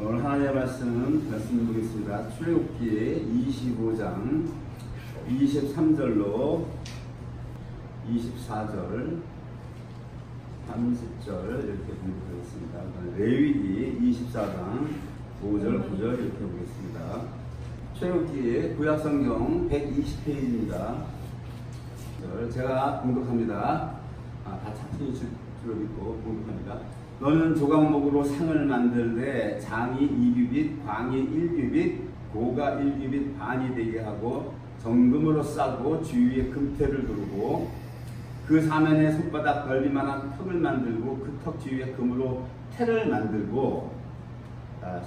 오늘 하나님의 말씀 보겠습니다. 출애굽기 25장 23절로 24절 30절 이렇게 공부하겠습니다. 레위기 24장 5절 9절 이렇게 보겠습니다. 출애굽기 구약성경 120페이지입니다. 제가 공독합니다. 다 차트에 줄을 읽고 공독합니다. 너는 조각목으로 상을 만들되 장이 2규빗, 광이 1규빗, 고가 1규빗 반이 되게 하고 정금으로 싸고 주위에 금태를 두르고 그 사면에 손바닥 넓이만한 턱을 만들고 그 턱 주위에 금으로 태를 만들고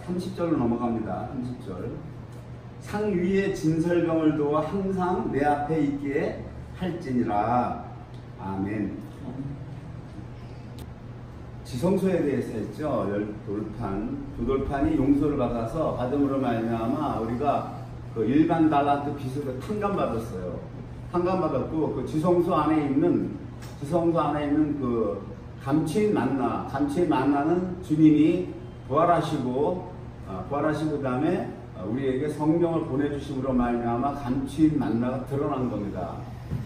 30절로 넘어갑니다. 30절 상 위에 진설병을 두어 항상 내 앞에 있게 할지니라. 아멘. 지성소에 대해서 했죠. 두 돌판이 용서를 받음으로 말미암아 우리가 그 일반 달란트 빚으로 탕감받았어요. 탕감받았고 그 지성소 안에 있는 그 감추인 만나는 주님이 부활하시고 그다음에 우리에게 성령을 보내주심으로 말미암아 감추인 만나가 드러난 겁니다.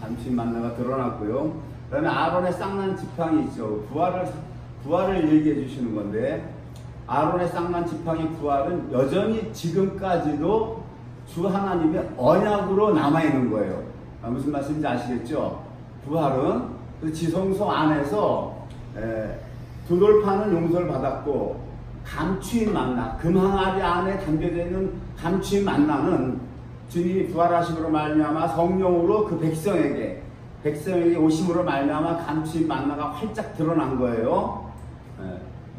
감추인 만나가 드러났고요. 그다음에 아론의 쌍난 지팡이 있죠. 부활을 얘기해 주시는 건데, 아론의 쌍난 지팡이 부활은 여전히 지금까지도 주 하나님의 언약으로 남아있는 거예요. 무슨 말씀인지 아시겠죠? 부활은 그 지성소 안에서 두 돌판은 용서를 받았고, 감추인 만나, 금항아리 안에 담겨져 있는 감추인 만나는 주님이 부활하심으로 말미암아 성령으로 그 백성에게 오심으로 말미암아 감추인 만나가 활짝 드러난 거예요.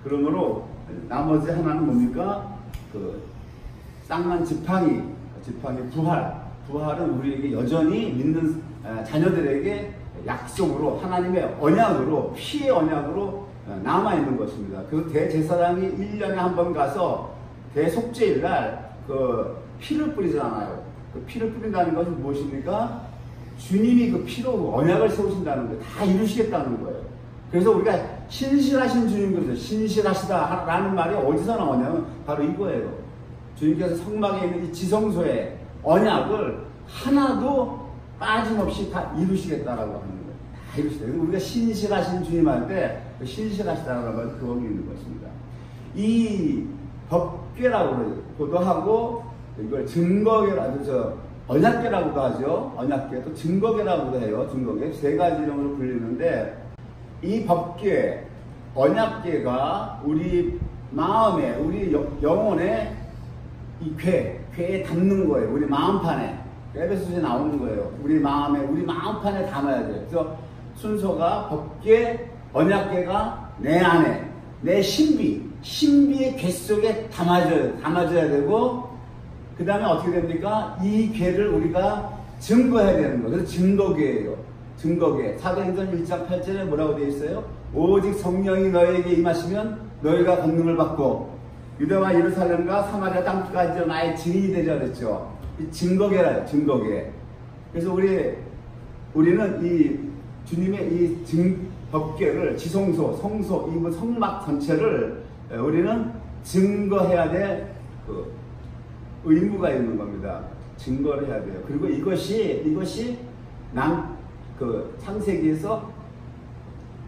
그러므로 나머지 하나는 뭡니까? 그 쌍난 지팡이 부활은 우리에게 여전히 믿는 자녀들에게 약속으로, 하나님의 언약으로, 피의 언약으로 남아있는 것입니다. 그 대제사장이 1년에 한 번 가서 대속죄일 날 그 피를 뿌리잖아요. 그 피를 뿌린다는 것은 무엇입니까? 주님이 그 피로 언약을 세우신다는 거예요. 다 이루시겠다는 거예요. 그래서 우리가 신실하신 주님께서 신실하시다라는 말이 어디서 나오냐면 바로 이거예요. 주님께서 성막에 있는 이 지성소의 언약을 하나도 빠짐없이 다 이루시겠다라고 하는 거예요. 다 이루시겠다. 우리가 신실하신 주님 할 때 신실하시다라는 말이 그 의미 있는 것입니다. 이 법궤라고도 하고 이걸 증거궤라고 언약궤라고도 하죠. 언약궤 또 증거궤라고도 해요. 증거궤 세 가지 이름으로 불리는데, 이 법궤, 언약궤가 우리 마음에, 우리 영혼에 이 궤에 담는 거예요. 우리 마음판에. 에베소서에 나오는 거예요. 우리 마음판에 담아야 돼요. 그래서 순서가 법궤, 언약궤가 내 안에, 내 신비의 궤 속에 담아져야 되고, 그 다음에 어떻게 됩니까? 이 궤를 우리가 증거해야 되는 거예요. 그래서 증거궤예요. 증거궤. 사도행전 1장 8절에 뭐라고 되어 있어요? 오직 성령이 너에게 임하시면 너희가 권능을 받고 유대와 예루살렘과 사마리아 땅까지 나의 증인이 되리라 그랬죠. 이 증거궤라요. 증거궤. 그래서 우리는 이 주님의 이 법궤를 지성소, 성소, 이 성막 전체를 우리는 증거해야 될 그 의무가 있는 겁니다. 증거를 해야 돼요. 그리고 이것이 창세기에서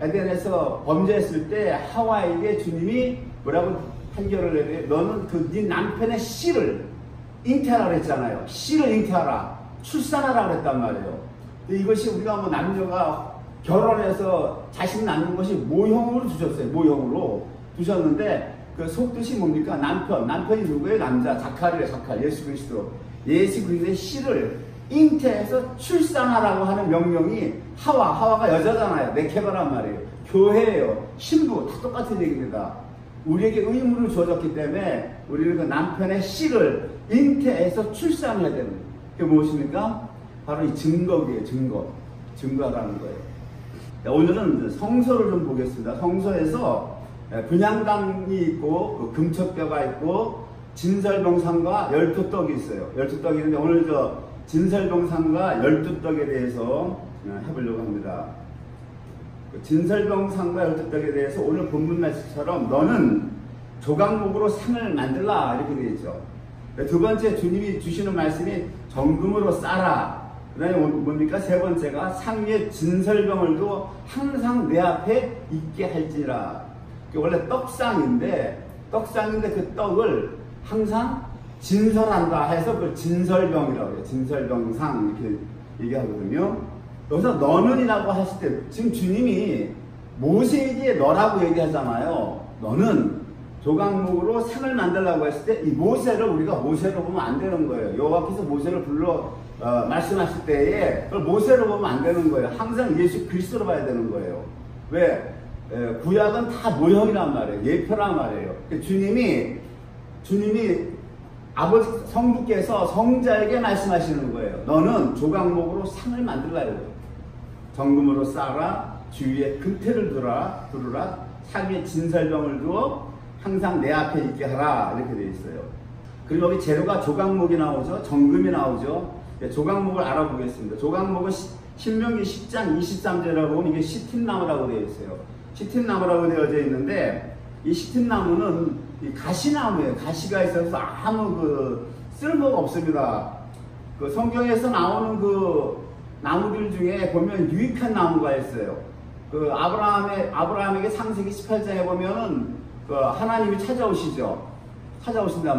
에덴에서 범죄했을 때 하와에게 주님이 뭐라고 판결을 내려요? 너는 네 남편의 씨를 잉태하라 그랬잖아요. 씨를 잉태하라, 출산하라 그랬단 말이에요. 근데 이것이 우리가 남녀가 결혼해서 자식 낳는 것이 모형으로 주셨어요. 모형으로 두셨는데 그 속뜻이 뭡니까? 남편이 누구예요? 남자, 자칼, 예수 그리스도의 씨를 잉태해서 출산하라고 하는 명령이 하와가 여자잖아요. 네케바란 말이에요. 교회예요. 신부 다 똑같은 얘기입니다. 우리에게 의무를 주어졌기 때문에 우리는 그 남편의 씨를 잉태해서 출산해야 되는 거예요. 그게 무엇입니까? 바로 이 증거기예요. 증거라는 거예요. 오늘은 성소를 좀 보겠습니다. 성소에서 분향당이 있고 금척뼈가 있고 진설병상과 열두떡이 있어요. 열두떡이 있는데 오늘 진설병상과 열두떡에 대해서 해보려고 합니다. 진설병상과 열두떡에 대해서 오늘 본문 말씀처럼 너는 조각목으로 상을 만들라 이렇게 되어 있죠. 두 번째 주님이 주시는 말씀이 정금으로 싸라. 그 다음에 뭡니까? 세 번째가 상 위에 진설병을 두어 항상 내 앞에 있게 할지라. 원래 떡상인데 그 떡을 항상 진설한다 해서 그걸 진설병이라고 해요. 진설병상 이렇게 얘기하거든요. 여기서 너는이라고 하실 때 지금 주님이 모세에게 너라고 얘기하잖아요. 너는 조각목으로 상을 만들라고 했을 때 이 모세를 우리가 모세로 보면 안 되는 거예요. 여호와께서 모세를 불러 말씀하실 때에 그걸 모세로 보면 안 되는 거예요. 항상 예수 그리스도로 봐야 되는 거예요. 왜? 구약은 다 모형이란 말이에요. 예표란 말이에요. 주님이 아버지 성부께서 성자에게 말씀하시는 거예요. 너는 조각목으로 상을 만들라요. 정금으로 쌓아라. 주위에 금태를 두르라. 상 위에 진설병을 두어 항상 내 앞에 있게 하라. 이렇게 되어 있어요. 그리고 여기 재료가 조각목이 나오죠. 정금이 나오죠. 조각목을 알아보겠습니다. 조각목은 신명기 10장 23절에 보면 이게 시틴나무라고 되어 있어요. 시틴나무라고 되어져 있는데 이 시틴나무는 이 가시나무예요. 가시가 있어서 아무 쓸모가 없습니다. 그 성경에서 나오는 그 나무들 중에 보면 유익한 나무가 있어요. 그 아브라함에게 창세기 18장에 보면은 그 하나님이 찾아오신단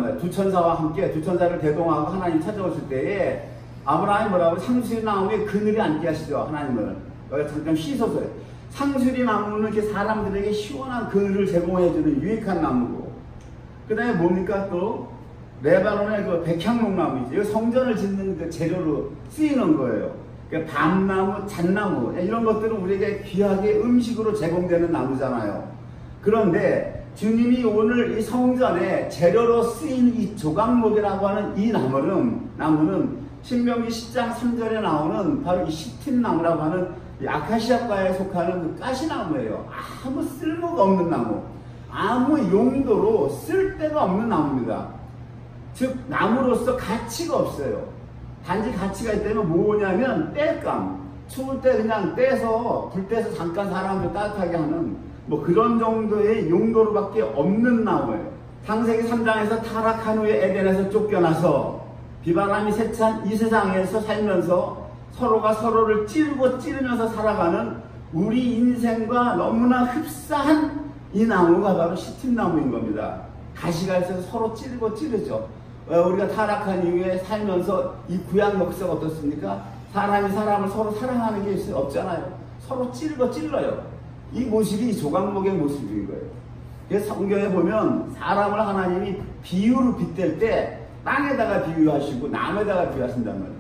말이에요. 두 천사와 함께 두 천사를 대동하고 하나님 찾아오실 때에 아브라함이 뭐라고 상수리 나무에 그늘에 앉게 하시죠. 하나님을. 여기 잠깐 씻어서요. 상수리 나무는 이렇게 사람들에게 시원한 그늘을 제공해주는 유익한 나무고, 그 다음에 뭡니까 또 레바논의 그 백향목나무이죠. 이거 성전을 짓는 그 재료로 쓰이는 거예요. 그러니까 밤나무, 잣나무 이런 것들은 우리에게 귀하게 음식으로 제공되는 나무잖아요. 그런데 주님이 오늘 이 성전에 재료로 쓰인 이 조각목이라고 하는 이 나무는 신명기 10장 3절에 나오는 바로 이 시틴나무라고 하는 이 아카시아과에 속하는 그 가시나무예요. 아무 쓸모가 없는 나무, 아무 용도로 쓸데가 없는 나무입니다. 즉 나무로서 가치가 없어요. 단지 가치가 있다면 뭐냐면 땔감, 추울 때 그냥 떼서 불 떼서 잠깐 사람을 따뜻하게 하는 뭐 그런 정도의 용도로밖에 없는 나무예요. 창세기 3장에서 타락한 후에 에덴에서 쫓겨나서 비바람이 세찬 이 세상에서 살면서 서로가 서로를 찌르면서 살아가는 우리 인생과 너무나 흡사한 이 나무가 바로 시틴나무인 겁니다. 가시가 있어서 서로 찌르죠. 우리가 타락한 이후에 살면서 이 구약 역사가 어떻습니까? 사람이 사람을 서로 사랑하는 게 없잖아요. 서로 찔러요. 이 모습이 조각목의 모습인 거예요. 그래서 성경에 보면 사람을 하나님이 비유로 빗댈 때 땅에다가 비유하시고 나무에다가 비유하신단 말이에요.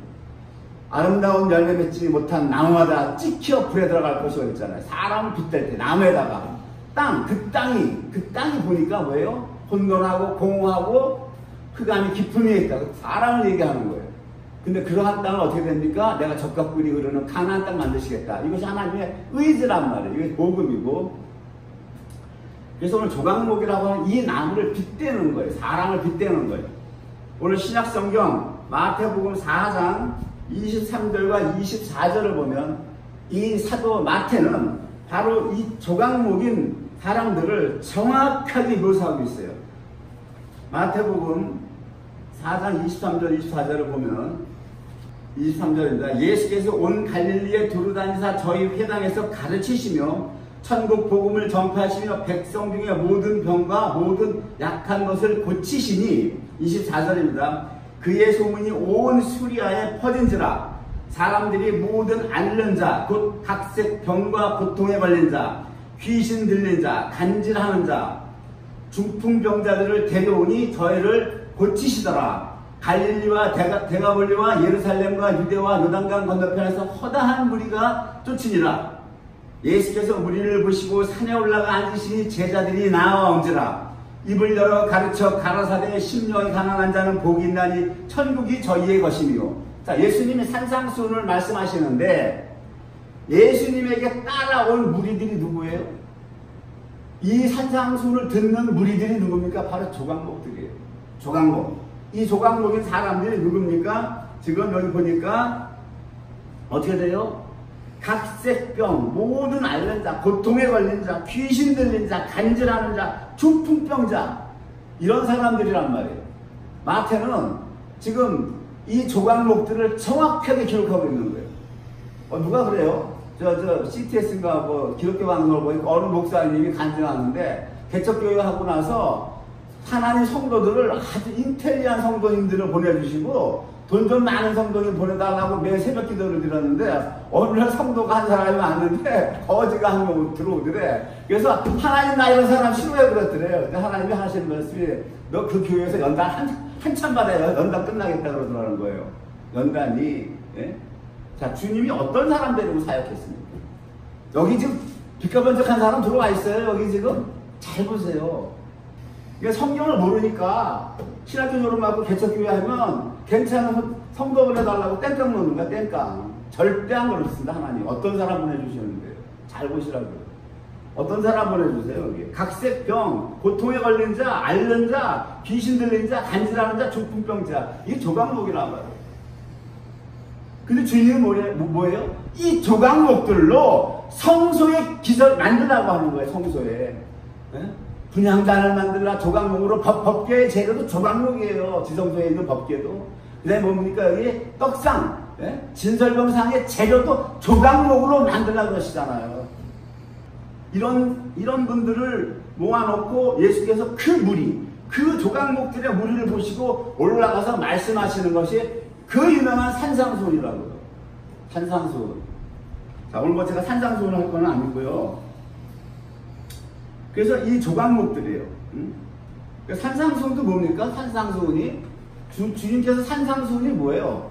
아름다운 열매 맺지 못한 나무마다 찍혀 불에 들어갈 것이라고 했잖아요. 사람을 빗댈 때 나무에다가 그 땅이 보니까 뭐예요? 혼돈하고 공허하고 흑암이 깊은 위에 있다. 사람을 얘기하는 거예요. 근데 그러한 땅은 어떻게 됩니까? 내가 젖과 꿀이 흐르는 가나안 땅 만드시겠다. 이것이 하나님의 의지란 말이에요. 이게 복음이고. 그래서 오늘 조각목이라고 하는 이 나무를 빗대는 거예요. 사람을 빗대는 거예요. 오늘 신약성경 마태복음 4장 23절과 24절을 보면 이 사도 마태는 바로 이 조각목인 사람들을 정확하게 묘사하고 있어요. 마태복음 4장 23절 24절을 보면 23절입니다. 예수께서 온 갈릴리에 두루다니사 저희 회당에서 가르치시며 천국 복음을 전파하시며 백성 중에 모든 병과 모든 약한 것을 고치시니 24절입니다. 그의 소문이 온 수리아에 퍼진지라 사람들이 모든 앓는 자 곧 각색 병과 고통에 걸린 자 귀신 들린 자 간질하는 자 중풍병자들을 데려오니 저희를 고치시더라. 갈릴리와 데가볼리와 예루살렘과 유대와 요단강 건너편에서 허다한 무리가 쫓으니라. 예수께서 무리를 보시고 산에 올라가 앉으시니 제자들이 나와온지라. 입을 열어 가르쳐 가라사대 심령이 가난한 자는 복이 있나니 천국이 저희의 것이며. 자, 예수님이 산상수훈을 말씀하시는데 예수님에게 따라온 무리들이 누구예요? 이 산상수훈을 듣는 무리들이 누굽니까? 바로 조각목들이에요. 조각목. 이 조각목인 사람들이 누굽니까? 지금 여기 보니까 어떻게 돼요? 각색병, 모든 앓는 자, 고통에 걸린 자, 귀신 들린 자, 간질하는 자, 중풍병자 이런 사람들이란 말이에요. 마태는 지금 이 조각목들을 정확하게 기록하고 있는 거예요. 누가 그래요? CTS인가 뭐 기독교 방송을 보니까 어느 목사님이 간증하는데 개척교회 하고 나서 하나님 성도들을 아주 인텔리한 성도님들을 보내주시고 돈 좀 많은 성도님 보내달라고 매일 새벽 기도를 드렸는데 어느 날 성도가 한 사람이 왔는데 거지가 한 명 들어오더래. 그래서 하나님 나 이런 사람 싫어해 그랬더래요. 근데 하나님이 하시는 말씀이 너 그 교회에서 연단 한참 받아요. 연단 끝나겠다 그러더라는 거예요. 연단이. 예? 자, 주님이 어떤 사람 데리고 사역했습니까? 여기 지금 비켜번쩍한 사람 들어와 있어요. 여기 지금 잘 보세요. 그러니까 성경을 모르니까 신학교 졸업하고 개척교회 하면 괜찮은 성도 보내달라고 땡깡 놓는 거야. 땡깡. 절대 안 그렇습니다. 하나님 어떤 사람 보내주시는데요. 잘 보시라고요. 어떤 사람 보내주세요. 여기 각색병, 고통에 걸린 자, 앓는 자, 귀신 들린 자, 간질하는 자, 중풍병자. 이게 조각목이란 말이에요. 근데 주님은 뭐예요? 이 조각목들로 성소의 기절 만들라고 하는 거예요. 성소에. 네? 분향단을 만들라. 조각목으로 법궤의 재료도 조각목이에요. 지성소에 있는 법궤도. 그 다음에 뭡니까? 여기 떡상, 네? 진설병상의 재료도 조각목으로 만들라 그러시잖아요. 이런 분들을 모아놓고 예수께서 그 무리, 그 조각목들의 무리를 보시고 올라가서 말씀하시는 것이 그 유명한 산상수훈이라고요. 산상수훈. 자, 오늘 뭐 제가 산상수훈을 할 건 아니고요. 그래서 이 조각목들이에요. 산상수훈도 뭡니까? 산상수훈이 주님께서 산상수훈이 뭐예요?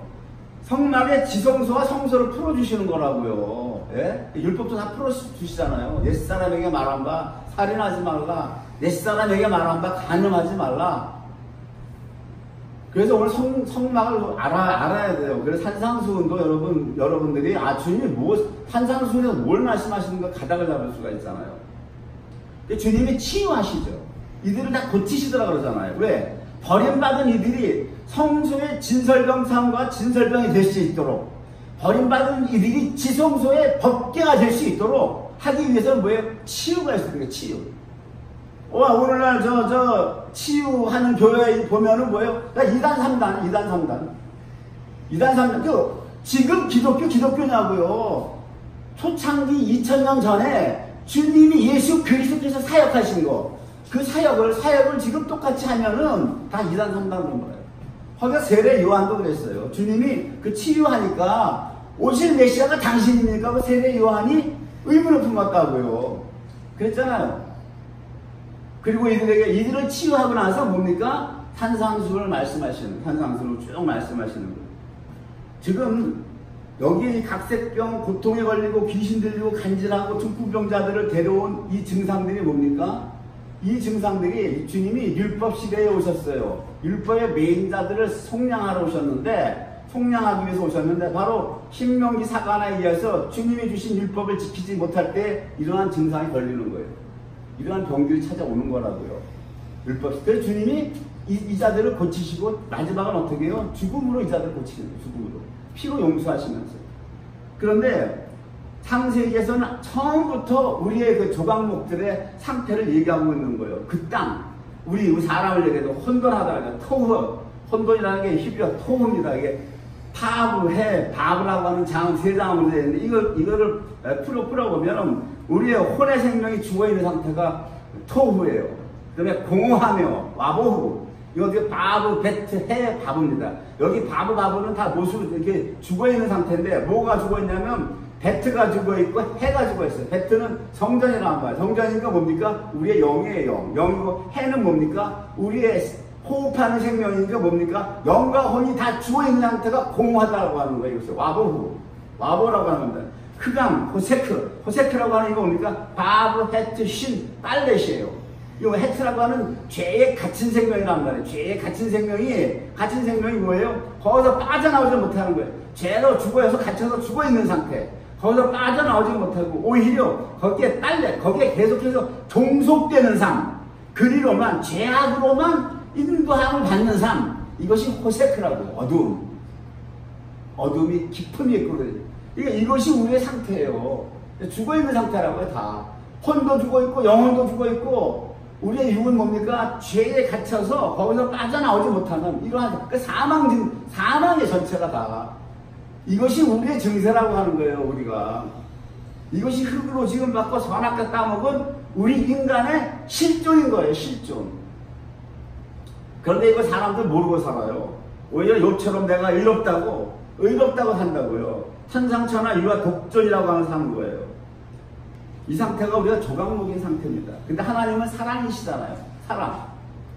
성막의 지성소와 성소를 풀어주시는 거라고요. 예? 율법도 다 풀어주시잖아요. 옛사람에게 말한 바 살인하지 말라. 옛사람에게 말한 바 간음하지 말라. 그래서 오늘 성막을 알아야 돼요. 그래서 산상수훈도 여러분들이 주님이 산상수훈에서 뭘 말씀하시는가 가닥을 잡을 수가 있잖아요. 주님이 치유하시죠. 이들을 다 고치시더라 그러잖아요. 왜? 버림받은 이들이 성소의 진설병상과 진설병이 될 수 있도록, 버림받은 이들이 지성소의 법궤가 될 수 있도록 하기 위해서는 뭐예요? 치유가 있어요. 그게 치유. 오늘날 치유하는 교회 보면은 뭐예요? 2단, 3단, 2단, 3단. 지금 기독교냐고요. 초창기 2000년 전에 주님이 예수 그리스도께서 사역하신 거, 그 사역을 지금 똑같이 하면은 다 2단, 3단으로 거예요. 거기가 세례 요한도 그랬어요. 주님이 그 치유하니까 오실 메시아가 당신입니까? 그 세례 요한이 의문을 품었다고요. 그랬잖아요. 그리고 이들을 치유하고 나서 뭡니까? 산상수훈을 산상수훈을 쭉 말씀하시는 거예요. 지금 여기 각색병, 고통에 걸리고 귀신 들리고 간질하고 중풍병자들을 데려온 이 증상들이 뭡니까? 이 증상들이 주님이 율법 시대에 오셨어요. 율법의 메인자들을 속량하러 오셨는데, 속량하기 위해서 오셨는데, 바로 신명기 사관에 의해서 주님이 주신 율법을 지키지 못할 때 이러한 증상이 걸리는 거예요. 이러한 병들이 찾아오는 거라고요. 율법 시대. 주님이 이 자들을 고치시고 마지막은 어떻게 해요? 죽음으로 이 자들을 고치시는 거예요. 죽음으로. 피로 용서하시면서. 그런데 창세기에서는 처음부터 우리의 그 조각목들의 상태를 얘기하고 있는 거예요. 그 땅, 우리 사람을 얘기해도 혼돈하다가 토후, 혼돈이라는 게 히브리어 토후입니다. 이게 바브라고 하는 세 장으로 되어 있는데 이거를 풀어보면 우리의 혼의 생명이 죽어있는 상태가 토후예요. 그 다음에 공허하며 와보후, 이거 바브, 베트, 해, 바브입니다. 여기 바브는 다 모습 이렇게 죽어있는 상태인데 뭐가 죽어있냐면 베트가 죽어있고 해가 죽어있어요. 베트는 성전이라는 말이에요. 성전이니까 뭡니까? 우리의 영이에요. 영이고 해는 뭡니까? 우리의 호흡하는 생명이니까 뭡니까? 영과 혼이 다 죽어있는 상태가 공허하다고 하는 거예요. 그래서 와보라고 하는 겁니다. 흑암, 호세크라고 하는 이거 뭡니까? 바브, 헤트, 신, 빨렛이에요. 이거 헤트라고 하는 죄에 갇힌 생명이란 말이에요. 죄에 갇힌 생명이 뭐예요? 거기서 빠져나오지 못하는 거예요. 죄로 죽어서 갇혀서 죽어있는 상태. 거기서 빠져나오지 못하고 오히려 거기에 거기에 계속해서 종속되는 삶. 그리로만, 죄악으로만 인도함을 받는 삶. 이것이 호세크라고. 어둠이 깊음이 있거든요. 이것이 우리의 상태예요. 죽어있는 상태라고요, 다. 혼도 죽어있고, 영혼도 죽어있고, 우리의 육은 뭡니까? 죄에 갇혀서 거기서 빠져나오지 못하는 이러한 그 사망의 전체가 다 이것이 우리의 증세라고 하는 거예요. 우리가 이것이 흙으로 지금 받고 선악과 따먹은 우리 인간의 실존인 거예요. 실존. 그런데 이거 사람들 모르고 살아요. 오히려 욕처럼 내가 의롭다고 산다고요. 천상천하 유아 독존이라고 하는 사는 거예요. 이 상태가 우리가 조각목인 상태입니다. 근데 하나님은 사랑이시잖아요.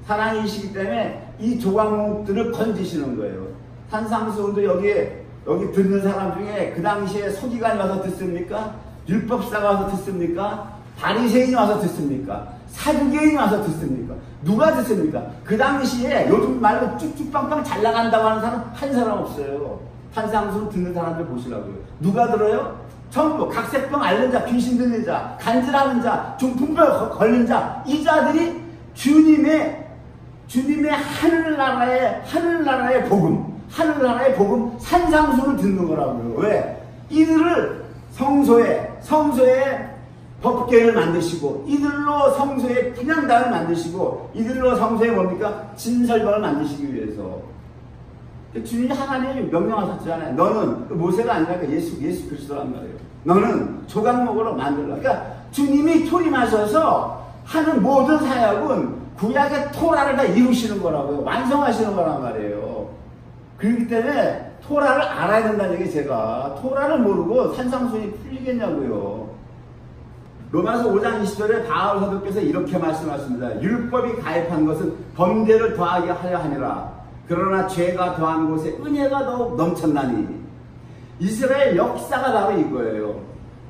사랑이시기 때문에 이 조각목들을 건지시는 거예요. 산상수훈도 여기 듣는 사람 중에 그 당시에 서기관이 와서 듣습니까? 율법사가 와서 듣습니까? 바리새인이 와서 듣습니까? 사두개인이 와서 듣습니까? 누가 듣습니까? 그 당시에 요즘 말로 쭉쭉빵빵 잘 나간다고 하는 사람 한 사람 없어요. 산상수훈 듣는 사람들 보시라고요. 누가 들어요? 전부 각색병 앓는 자, 귀신 들린 자, 간질하는 자, 중풍병 걸린 자, 이 자들이 주님의 하늘나라의 복음, 산상수훈을 듣는 거라고요. 왜? 이들을 성소에 법궤를 만드시고, 이들로 성소에 분향단을 만드시고, 이들로 성소에 뭡니까? 진설방을 만드시기 위해서. 주님이 하나님이 명령하셨잖아요. 너는 모세가 아니라 예수 그리스도란 말이에요. 너는 조각목으로 만들라. 그러니까 주님이 초림하셔서 하는 모든 사역은 구약의 토라를 다 이루시는 거라고요. 완성하시는 거란 말이에요. 그렇기 때문에 토라를 알아야 된다는 얘기 제가 토라를 모르고 산상수훈이 풀리겠냐고요. 로마서 5장 20절에 바울 사도께서 이렇게 말씀하십니다. 율법이 가입한 것은 범죄를 더하게 하려 하니라. 그러나 죄가 더한 곳에 은혜가 더욱 넘쳤나니. 이스라엘 역사가 바로 이거예요.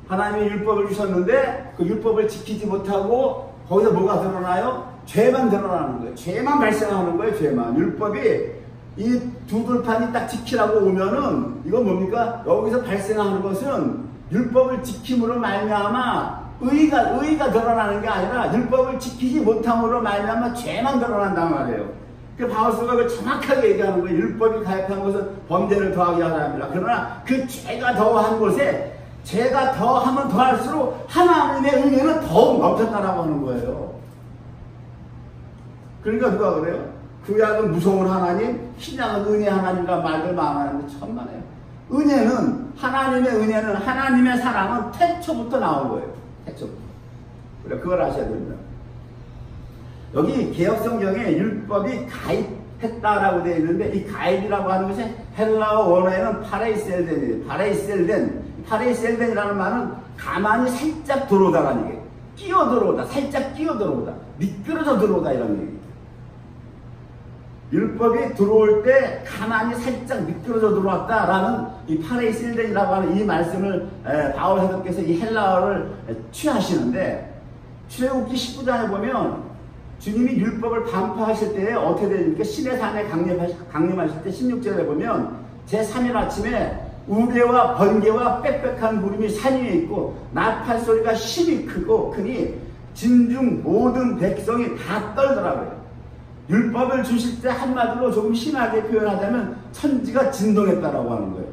하나님이 율법을 주셨는데 그 율법을 지키지 못하고 거기서 뭐가 드러나요? 죄만 드러나는 거예요. 죄만 발생하는 거예요. 죄만. 율법이 이 두들판이 딱 지키라고 오면은 이건 뭡니까? 여기서 발생하는 것은 율법을 지킴으로 말미암아 의가 드러나는 게 아니라 율법을 지키지 못함으로 말미암아 죄만 드러난단 말이에요. 바울서가 그 정확하게 얘기하는 거예요. 율법이 가입한 것은 범죄를 더하게 하라 합니다. 그러나 그 죄가 더한 곳에 죄가 더하면 더할수록 하나님의 은혜는 더욱 넘쳤다라고 하는 거예요. 그러니까 누가 그래요? 구약은 무서운 하나님, 신약은 은혜 하나님이란 말들 많았는데 천만에요. 하나님의 은혜는 하나님의 사랑은 태초부터 나온 거예요. 태초부터. 그래, 그걸 아셔야 됩니다. 여기 개혁성경에 율법이 가입했다라고 되어 있는데 이 가입이라고 하는 것이 헬라어 원어에는 파레이셀덴이에요. 파레이셀덴이라는 말은 가만히 살짝 들어오다라는 얘기예요. 끼어들어오다, 살짝 끼어들어오다, 미끄러져 들어오다 이런 얘기예요. 율법이 들어올 때 가만히 살짝 미끄러져 들어왔다라는 이 파레이셀덴이라고 하는 이 말씀을 바울 사도께서 이 헬라어를 취하시는데 출애굽기 19장에 보면 주님이 율법을 반포하실 때 어떻게 되니까 시내산에 강림하실 때 16절에 보면 제3일 아침에 우레와 번개와 빽빽한 구름이 산 위에 있고 나팔 소리가 심히 크니 진중 모든 백성이 다 떨더라고요. 율법을 주실 때 한마디로 조금 심하게 표현하자면 천지가 진동했다라고 하는 거예요.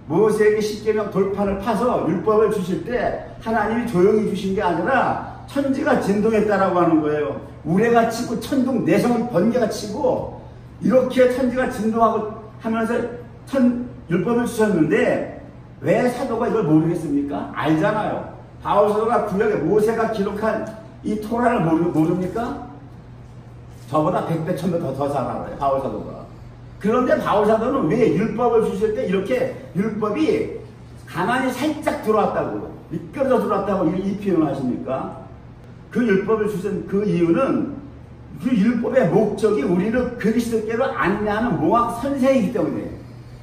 모세에게 십계명 돌판을 파서 율법을 주실 때 하나님이 조용히 주신 게 아니라 천지가 진동했다라고 하는 거예요. 우레가 치고 천둥 내성 번개가 치고 이렇게 천지가 진동하고 하면서 율법을 주셨는데 왜 사도가 이걸 모르겠습니까? 알잖아요. 바울 사도가 구약에 모세가 기록한 이 토라를 모릅니까? 저보다 100배 1000배 더 잘 알아요. 바울 사도가. 그런데 바울 사도는 왜 율법을 주실 때 이렇게 율법이 가만히 살짝 들어왔다고 미끄러져 들어왔다고 이 표현을 하십니까? 그 율법을 주신 그 이유는 그 율법의 목적이 우리를 그리스도께로 안내하는 몽학 선생이기 때문에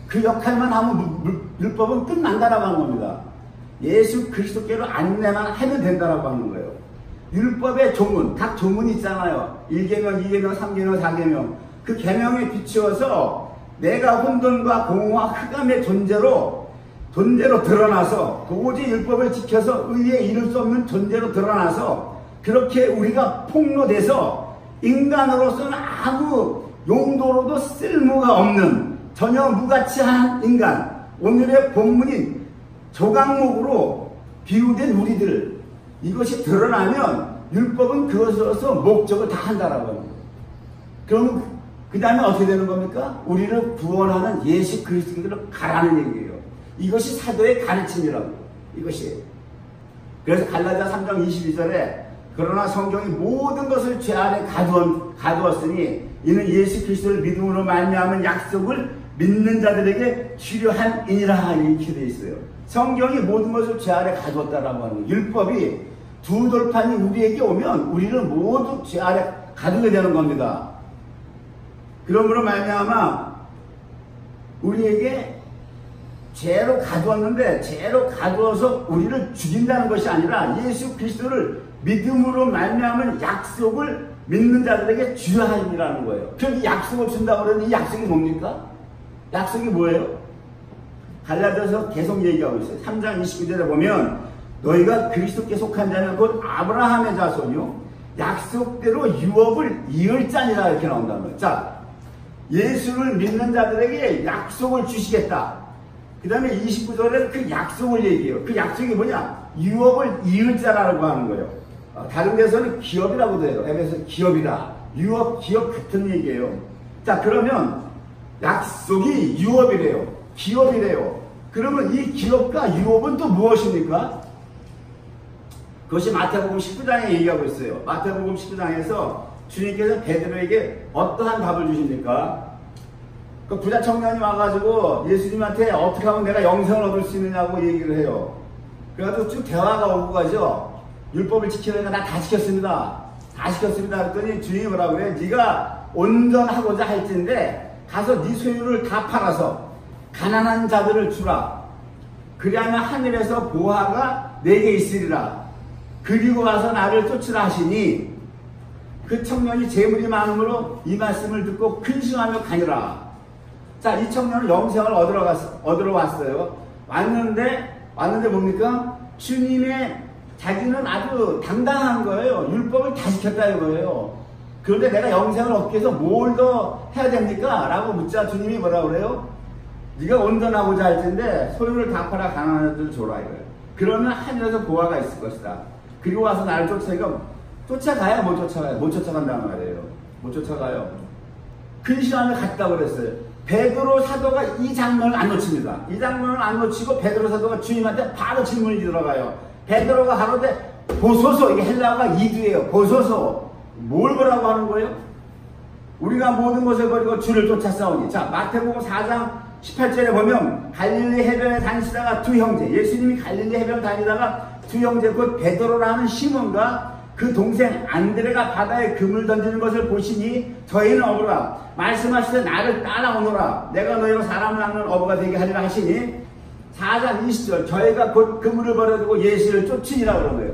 그 역할만 하면 율법은 끝난다라고 하는 겁니다. 예수 그리스도께로 안내만 하면 된다라고 하는 거예요. 율법의 조문, 각 조문이 있잖아요. 1계명, 2계명, 3계명, 4계명. 그 계명에 비추어서 내가 혼돈과 공허와 흑암의 존재로 드러나서 오직 율법을 지켜서 의에 이룰 수 없는 존재로 드러나서 그렇게 우리가 폭로돼서 인간으로서는 아무 용도로도 쓸모가 없는 전혀 무가치한 인간, 오늘의 본문인 조각목으로 비유된 우리들, 이것이 드러나면 율법은 그것으로서 목적을 다 한다라고 하는 거예요. 그럼 그 다음에 어떻게 되는 겁니까? 우리를 구원하는 예수 그리스도를 가라는 얘기예요. 이것이 사도의 가르침이라고. 이것이. 그래서 갈라디아 3장 22절에 그러나 성경이 모든 것을 죄 아래 가두었으니 이는 예수 그리스도를 믿음으로 말미암은 약속을 믿는 자들에게 필요한이니라 이렇게 되어 있어요. 성경이 모든 것을 죄 아래 가두었다라고 하는 거예요. 율법이 두 돌판이 우리에게 오면 우리를 모두 죄 아래 가두게 되는 겁니다. 그러므로 말미암아 우리에게 죄로 가두었는데 죄로 가두어서 우리를 죽인다는 것이 아니라 예수 그리스도를 믿음으로 말미암은 약속을 믿는 자들에게 주하니라는 거예요. 그럼 이 약속을 준다고 그러는데 이 약속이 뭡니까? 약속이 뭐예요? 갈라디아서 계속 얘기하고 있어요. 3장 29절에 보면 너희가 그리스도께 속한 자는 곧 아브라함의 자손이요 약속대로 유업을 이을 자니라 이렇게 나온다는 거예요. 자, 예수를 믿는 자들에게 약속을 주시겠다. 그 다음에 29절에 그 약속을 얘기해요. 그 약속이 뭐냐? 유업을 이을 자라고 하는 거예요. 다른 데서는 기업이라고도 해요. 에베소 기업이다. 유업, 기업 같은 얘기예요. 자, 그러면 약속이 유업이래요. 기업이래요. 그러면 이 기업과 유업은 또 무엇입니까? 그것이 마태복음 19장에 얘기하고 있어요. 마태복음 19장에서 주님께서 베드로에게 어떠한 답을 주십니까? 그 부자 청년이 와가지고 예수님한테 어떻게 하면 내가 영생을 얻을 수 있느냐고 얘기를 해요. 그래가지고 쭉 대화가 오고 가죠. 율법을 지키려니까 나 다 지켰습니다. 다 지켰습니다. 그랬더니 주님이 뭐라고 그래? 네가 온전하고자 할진데 가서 네 소유를 다 팔아서 가난한 자들을 주라. 그리하면 하늘에서 보화가 내게 있으리라. 그리고 와서 나를 쫓으라 하시니 그 청년이 재물이 많으므로 이 말씀을 듣고 근심하며 가니라. 자, 이 청년은 영생을 얻으러 왔어요. 왔는데 뭡니까? 주님의 자기는 아주 당당한 거예요. 율법을 다 지켰다 이거예요. 그런데 내가 영생을 얻기 위해서 뭘 더 해야 됩니까? 라고 묻자 주님이 뭐라 그래요? 네가 온전하고자 할 텐데 소유를 다 팔아 가난한 자들을 줘라 이거예요. 그러면 하늘에서 보화가 있을 것이다. 그리고 와서 나를 쫓아가야 못 쫓아가요. 못 쫓아간다는 말이에요. 못 쫓아가요. 근심하며 갔다고 그랬어요. 베드로 사도가 이 장면을 안 놓칩니다. 이 장면을 안 놓치고 베드로 사도가 주님한테 바로 질문이 들어가요. 베드로가 하는데 보소서, 이게 헬라어가 이두예요. 보소서. 뭘 보라고 하는 거예요? 우리가 모든 것을 버리고 주를 쫓아싸우니. 자, 마태복음 4장 18절에 보면 갈릴리 해변에 다니시다가 두 형제, 예수님이 갈릴리 해변을 다니다가 두 형제 곧 베드로라 하는 시몬과 그 동생 안드레가 바다에 금을 던지는 것을 보시니 저희는 어부라. 말씀하시되 나를 따라오너라. 내가 너희로 사람을 낚는 어부가 되게 하리라 하시니 4장 20절 저희가 곧 그물을 버려두고 예수를 쫓으니라 그런 거예요.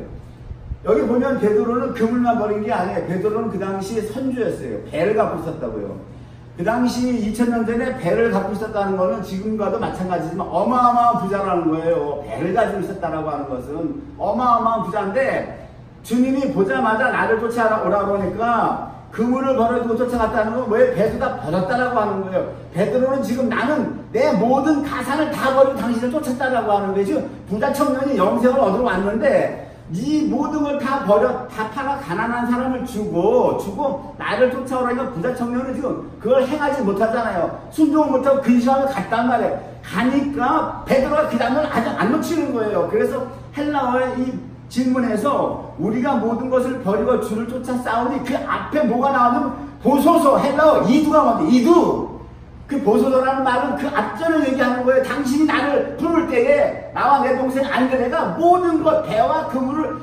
여기 보면 베드로는 그물만 버린 게 아니에요. 베드로는 그 당시 선주였어요. 배를 갖고 있었다고요. 그 당시 2000년 전에 배를 갖고 있었다는 것은 지금과도 마찬가지지만 어마어마한 부자라는 거예요. 배를 가지고 있었다라고 하는 것은 어마어마한 부자인데 주님이 보자마자 나를 쫓아오라고 하니까 그물을 버려두고 쫓아갔다는 건 왜 배도 다 버렸다라고 하는 거예요. 베드로는 지금 나는 내 모든 가산을 다 버리고 당신을 쫓았다라고 하는 거예요. 지금 부자 청년이 영생을 얻으러 왔는데 이 모든 걸 다 다 팔아 가난한 사람을 주고 나를 쫓아오라니까 부자 청년은 지금 그걸 행하지 못하잖아요. 순종을 못하고 근심하며 갔단 말이에요. 가니까 베드로가 그 장면을 아직 안 놓치는 거예요. 그래서 헬라어의 이 질문에서 우리가 모든 것을 버리고 주를 쫓아 싸우니 그 앞에 뭐가 나오면 보소서, 헬라어 이두가 뭔데? 이두. 그 보소서라는 말은 그 앞전을 얘기하는 거예요. 당신이 나를 부를 때에 나와 내 동생 안드레가 모든 것 배와 그물을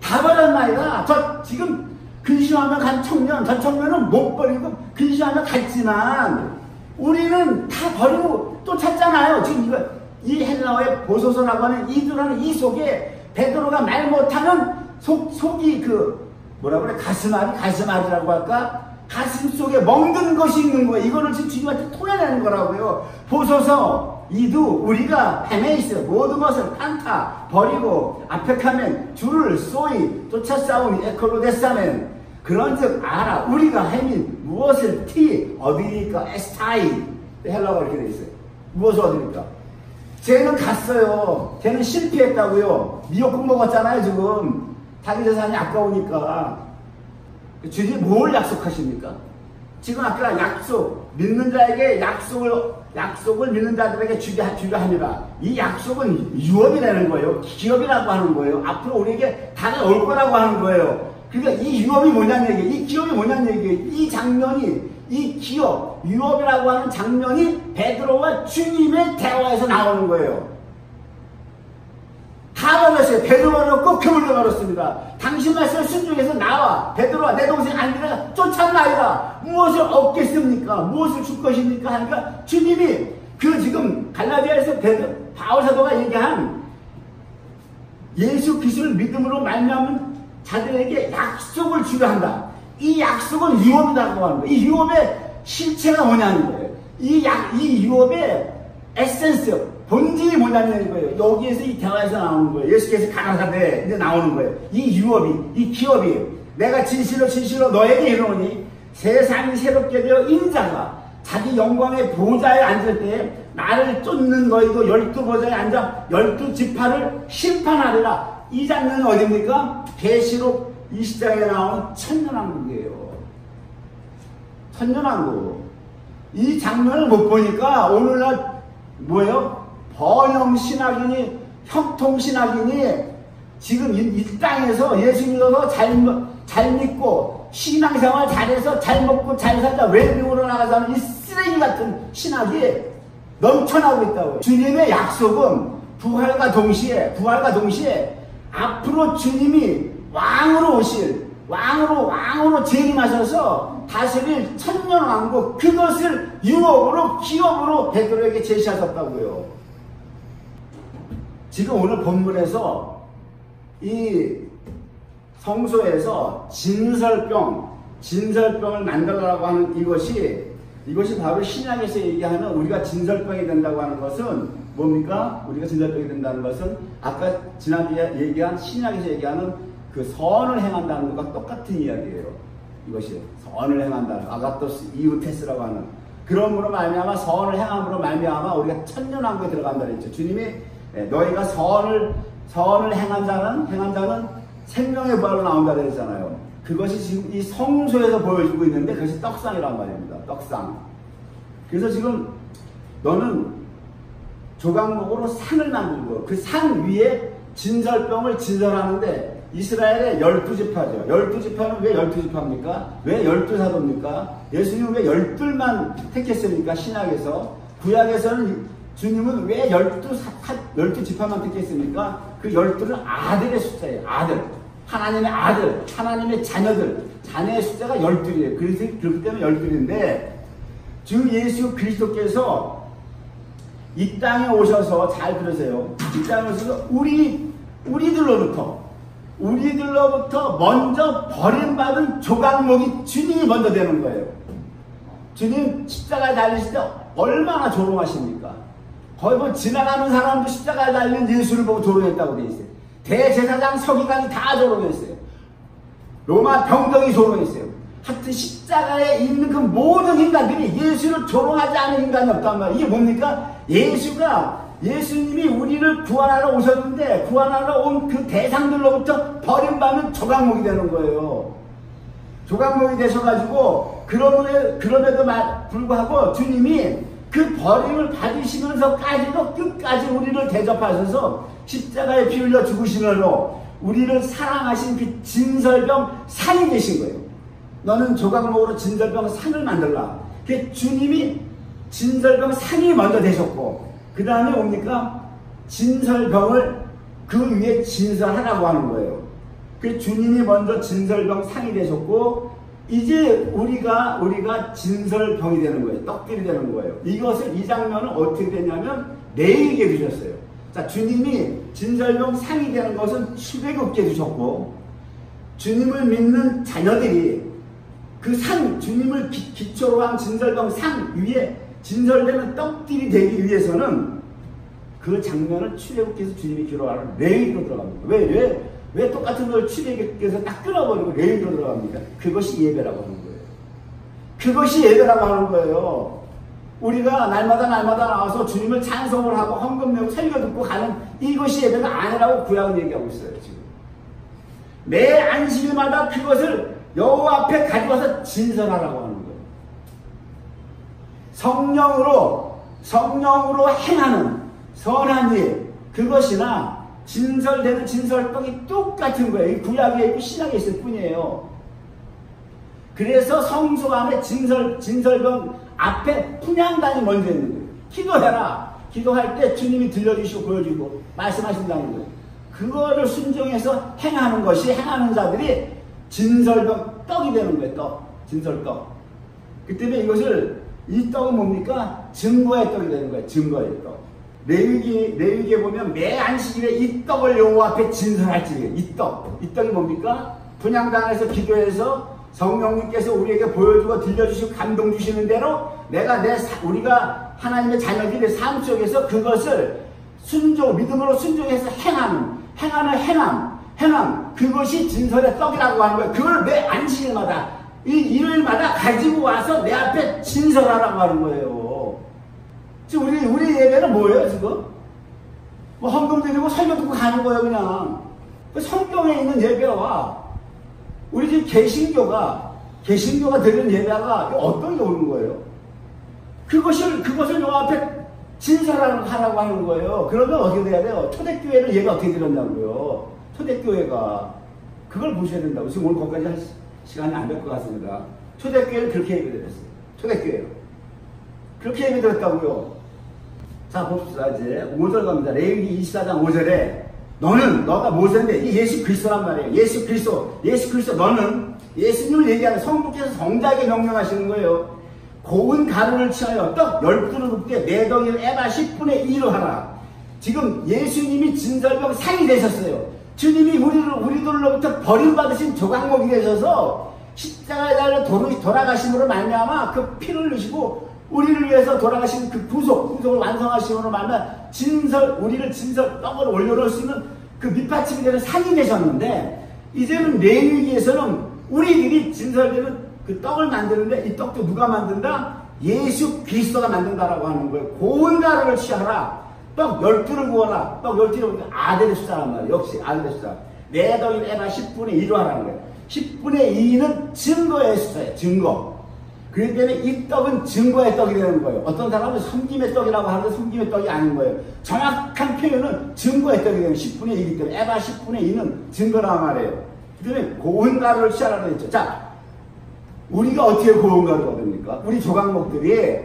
다 버렸나이다. 저 지금 근심하며 간 청년, 저 청년은 못 버리고 근심하며 갔지만 우리는 다 버리고 쫓았잖아요. 지금 이 헬라어의 보소서라고 하는 이두라는 이 속에 베드로가 말 못하는 속이 뭐라 그래? 가슴앓이라고 할까? 가슴 속에 멍든 것이 있는 거예요. 이거를 지금 주님한테 토해내는 거라고요. 보소서, 이두, 우리가 뱀에 있어요. 모든 것을 판타, 버리고, 앞에 가면 줄을 쏘이, 쫓아 싸우니, 에콜로데사멘. 그런 즉 알아. 우리가 해민, 무엇을 어디니까, 에스타이. 헬라어가 이렇게 돼 있어요. 무엇을 어디니까. 쟤는 갔어요. 쟤는 실패했다고요. 미역국 먹었잖아요, 지금. 자기 재산이 아까우니까. 주님이 뭘 약속하십니까? 지금 아까 믿는 자에게 약속을 믿는 자들에게 주게 하니라. 이 약속은 유업이라는 거예요. 기업이라고 하는 거예요. 앞으로 우리에게 다가올 거라고 하는 거예요. 그러니까 이 유업이 뭐냐는 얘기예요. 이 기업이 뭐냐는 얘기예요. 이 장면이, 이 기업, 유업이라고 하는 장면이 베드로와 주님의 대화에서 나오는 거예요. 다 말했어요. 베드로가 없고 그물도 말했습니다. 당신 말씀을 순종해서 나와. 베드로와 내 동생 안드레가 쫓아나이라. 무엇을 얻겠습니까? 무엇을 줄 것입니까? 하니까 주님이 지금 갈라디아에서 바울 사도가 얘기한 예수 그리스도를 믿음으로 말미암은 자들에게 약속을 주려 한다. 이 약속은 유업이라고 하는 거예요. 이 유업의 실체가 뭐냐는 거예요. 이 유업의 에센스, 본질이 뭐냐는 거예요. 여기에서 이 대화에서 나오는 거예요. 예수께서 가라사대 이제 나오는 거예요. 이 유업이, 이 기업이 내가 진실로 너에게 이르노니 세상이 새롭게 되어 인자가 자기 영광의 보좌에 앉을 때에 나를 쫓는 너희도 12보좌에 앉아 12지파를 심판하리라. 이 장면은 어디입니까? 계시록 20장에 나온 천년왕국이에요. 천년왕국. 이 장면을 못 보니까 오늘날 뭐예요? 번영신학이니 형통신학이니 지금 이 땅에서 예수 믿어서 잘 믿고 신앙생활 잘해서 잘 먹고 잘 살자 외국으로 나가서 하는 이 쓰레기 같은 신학이 넘쳐나고 있다고요. 주님의 약속은 부활과 동시에 앞으로 주님이 왕으로 재림하셔서 다스릴 천년왕국, 그것을 유업으로 기업으로 베드로에게 제시하셨다고요. 지금 오늘 본문에서 이 성소에서 진설병을 만들라고 하는 이것이 바로 신약에서 얘기하는 우리가 진설병이 된다고 하는 것은 뭡니까? 우리가 진설병이 된다는 것은 아까 지난주에 얘기한 신약에서 얘기하는 그 선을 행한다는 것과 똑같은 이야기예요. 이것이 선을 행한다는 아가토스 이우테스라고 하는 그러므로 말미암아 선을 행함으로 말미암아 우리가 천년왕국에 들어간다 그랬죠. 주님이 너희가 선을 행한 자는 생명의 부활로 나온다 그랬잖아요. 그것이 지금 이 성소에서 보여주고 있는데 그것이 떡상이란 말입니다. 떡상. 그래서 지금 너는 조각목으로 산을 만들고 그 산 위에 진설병을 진설하는데 이스라엘의 12지파죠. 12지파는 왜 12지파입니까? 왜 12사도입니까? 예수님은 왜 12만 택했습니까? 신약에서. 구약에서는 주님은 왜 12지파만 택했습니까? 그 12는 아들의 숫자예요. 아들. 하나님의 아들, 하나님의 자녀의 숫자가 12이에요. 그래서 그렇기 때문에 12인데 주 예수 그리스도께서 이 땅에 오셔서 잘 들으세요. 이 땅에 오셔서 우리들로부터 먼저 버림받은 조각목이 주님이 먼저 되는 거예요. 주님 십자가에 달리실 때 얼마나 조롱하십니까? 거의 뭐 지나가는 사람도 십자가에 달린 예수를 보고 조롱했다고 돼 있어요. 대제사장 서기관이 다 조롱했어요. 로마 병정이 조롱했어요. 하여튼 십자가에 있는 그 모든 인간들이 예수를 조롱하지 않은 인간이 없단 말이에요. 이게 뭡니까? 예수님이 우리를 구원하러 오셨는데 구원하러 온 그 대상들로부터 버림받는 조각목이 되는 거예요. 조각목이 되셔가지고 그럼에도 불구하고 주님이 그 버림을 받으시면서까지도 끝까지 우리를 대접하셔서 십자가에 피 흘려 죽으시므로 우리를 사랑하신 그 진설병 산이 되신 거예요. 너는 조각목으로 진설병 산을 만들라. 그 주님이 진설병 산이 먼저 되셨고 그 다음에 뭡니까? 진설병을 그 위에 진설하라고 하는 거예요. 그 주님이 먼저 진설병 산이 되셨고 이제 우리가 진설병이 되는 거예요. 떡들이 되는 거예요. 이 장면은 어떻게 되냐면 레위기에 주셨어요. 자, 주님이 진설병 상이 되는 것은 출애굽기에 주셨고 주님을 믿는 자녀들이 그 상, 주님을 기초로 한 진설병 상 위에 진설되는 떡들이 되기 위해서는 그 장면을 출애굽기에서 주님이 기록하는 레위기로 들어갑니다. 왜 똑같은 걸 출애굽기에서 딱 끊어버리고 레위기로 들어갑니까? 그것이 예배라고 하는 거예요. 그것이 예배라고 하는 거예요. 우리가 날마다 나와서 주님을 찬송을 하고 헌금 내고 설교 듣고 가는 이것이 예배가 아니라고 구약은 얘기하고 있어요. 지금 매 안식일마다 그것을 여호와 앞에 가져와서 진설하라고 하는 거예요. 성령으로 행하는 선한 일, 그것이나 진설되는 진설떡이 똑같은 거예요. 이 구약에 있고 신약에 있을 뿐이에요. 그래서 성소 안에 진설병 앞에 분향단이 먼저 있는 거예요. 기도해라. 기도할 때 주님이 들려주시고 보여주고 말씀하신다는 거예요. 그거를 순종해서 행하는 것이, 행하는 자들이 진설병 떡이 되는 거예요. 진설떡. 그 때문에 이 떡은 뭡니까? 증거의 떡이 되는 거예요. 증거의 떡. 레위기에 보면 매 안식일에 이 떡을 여호와 앞에 진설할지. 이 떡이 뭡니까? 분향단에서 기도해서 성령님께서 우리에게 보여주고 들려주시고 감동 주시는 대로 우리가 하나님의 자녀들의 삶 속에서 그것을 믿음으로 순종해서 행하는 행함, 그것이 진설의 떡이라고 하는 거예요. 그걸 매 안식일마다, 이 일요일마다 가지고 와서 내 앞에 진설하라고 하는 거예요. 지금 우리 예배는 뭐예요, 지금? 뭐 헌금 드리고 설교 듣고 가는 거예요, 그냥. 그 성경에 있는 예배와 우리 집 개신교가 드리는 예배가 어떤 게 오는 거예요? 그것을 요 앞에 진설하라고 하는 거예요. 그러면 어떻게 돼야 돼요? 초대교회를 얘가 어떻게 드렸냐고요. 초대교회가 그걸 보셔야 된다고. 지금 오늘 거기까지 할 시간이 안 될 것 같습니다. 초대교회를 그렇게 예배드렸어요. 초대교회로 그렇게 예배드렸다고요. 자, 봅시다. 이제 5절 갑니다. 레위기 24장 5절에 너가 모세인데 이 예수 그리스도란 말이에요. 예수 그리스도. 너는 예수님을 얘기하는 성부께서 성자에게 명령하시는 거예요. 고운 가루를 취하여 떡 12를 굽게 네 덩이를 에바 10분의 2로 하라. 지금 예수님이 진설병 상이 되셨어요. 주님이 우리들로부터 버림받으신 조각목이 되셔서 십자가에 달려 돌아가심으로 말미암아 그 피를 흘리시고 우리를 위해서 돌아가신 그 구속을 완성하심으로 말미암아 우리를 떡으로 올려놓을 수 있는 그 밑받침이 되는 상이 되셨는데, 이제는 레위기에서는 우리들이 진설되는 그 떡을 만드는데, 이 떡도 누가 만든다? 예수 그리스도가 만든다라고 하는 거예요. 고운 가루를 취하라. 떡 12를 구워라. 떡 12를 아들의 숫자란 말이에요. 역시 아들의 숫자. 네 덩이를 에바 10분의 2로 하라는 거예요. 10분의 2는 증거의 숫자예요. 증거. 그렇기 때문에 이 떡은 증거의 떡이 되는 거예요. 어떤 사람은 섬김의 떡이라고 하는데 섬김의 떡이 아닌 거예요. 정확한 표현은 증거의 떡이 되는 10분의 2이기 때문에 에바 10분의 2는 증거란 말이에요. 그 때문에 고운 가루를 취하라고 했죠. 자, 우리가 어떻게 고운 가루가 됩니까? 우리 조각목들이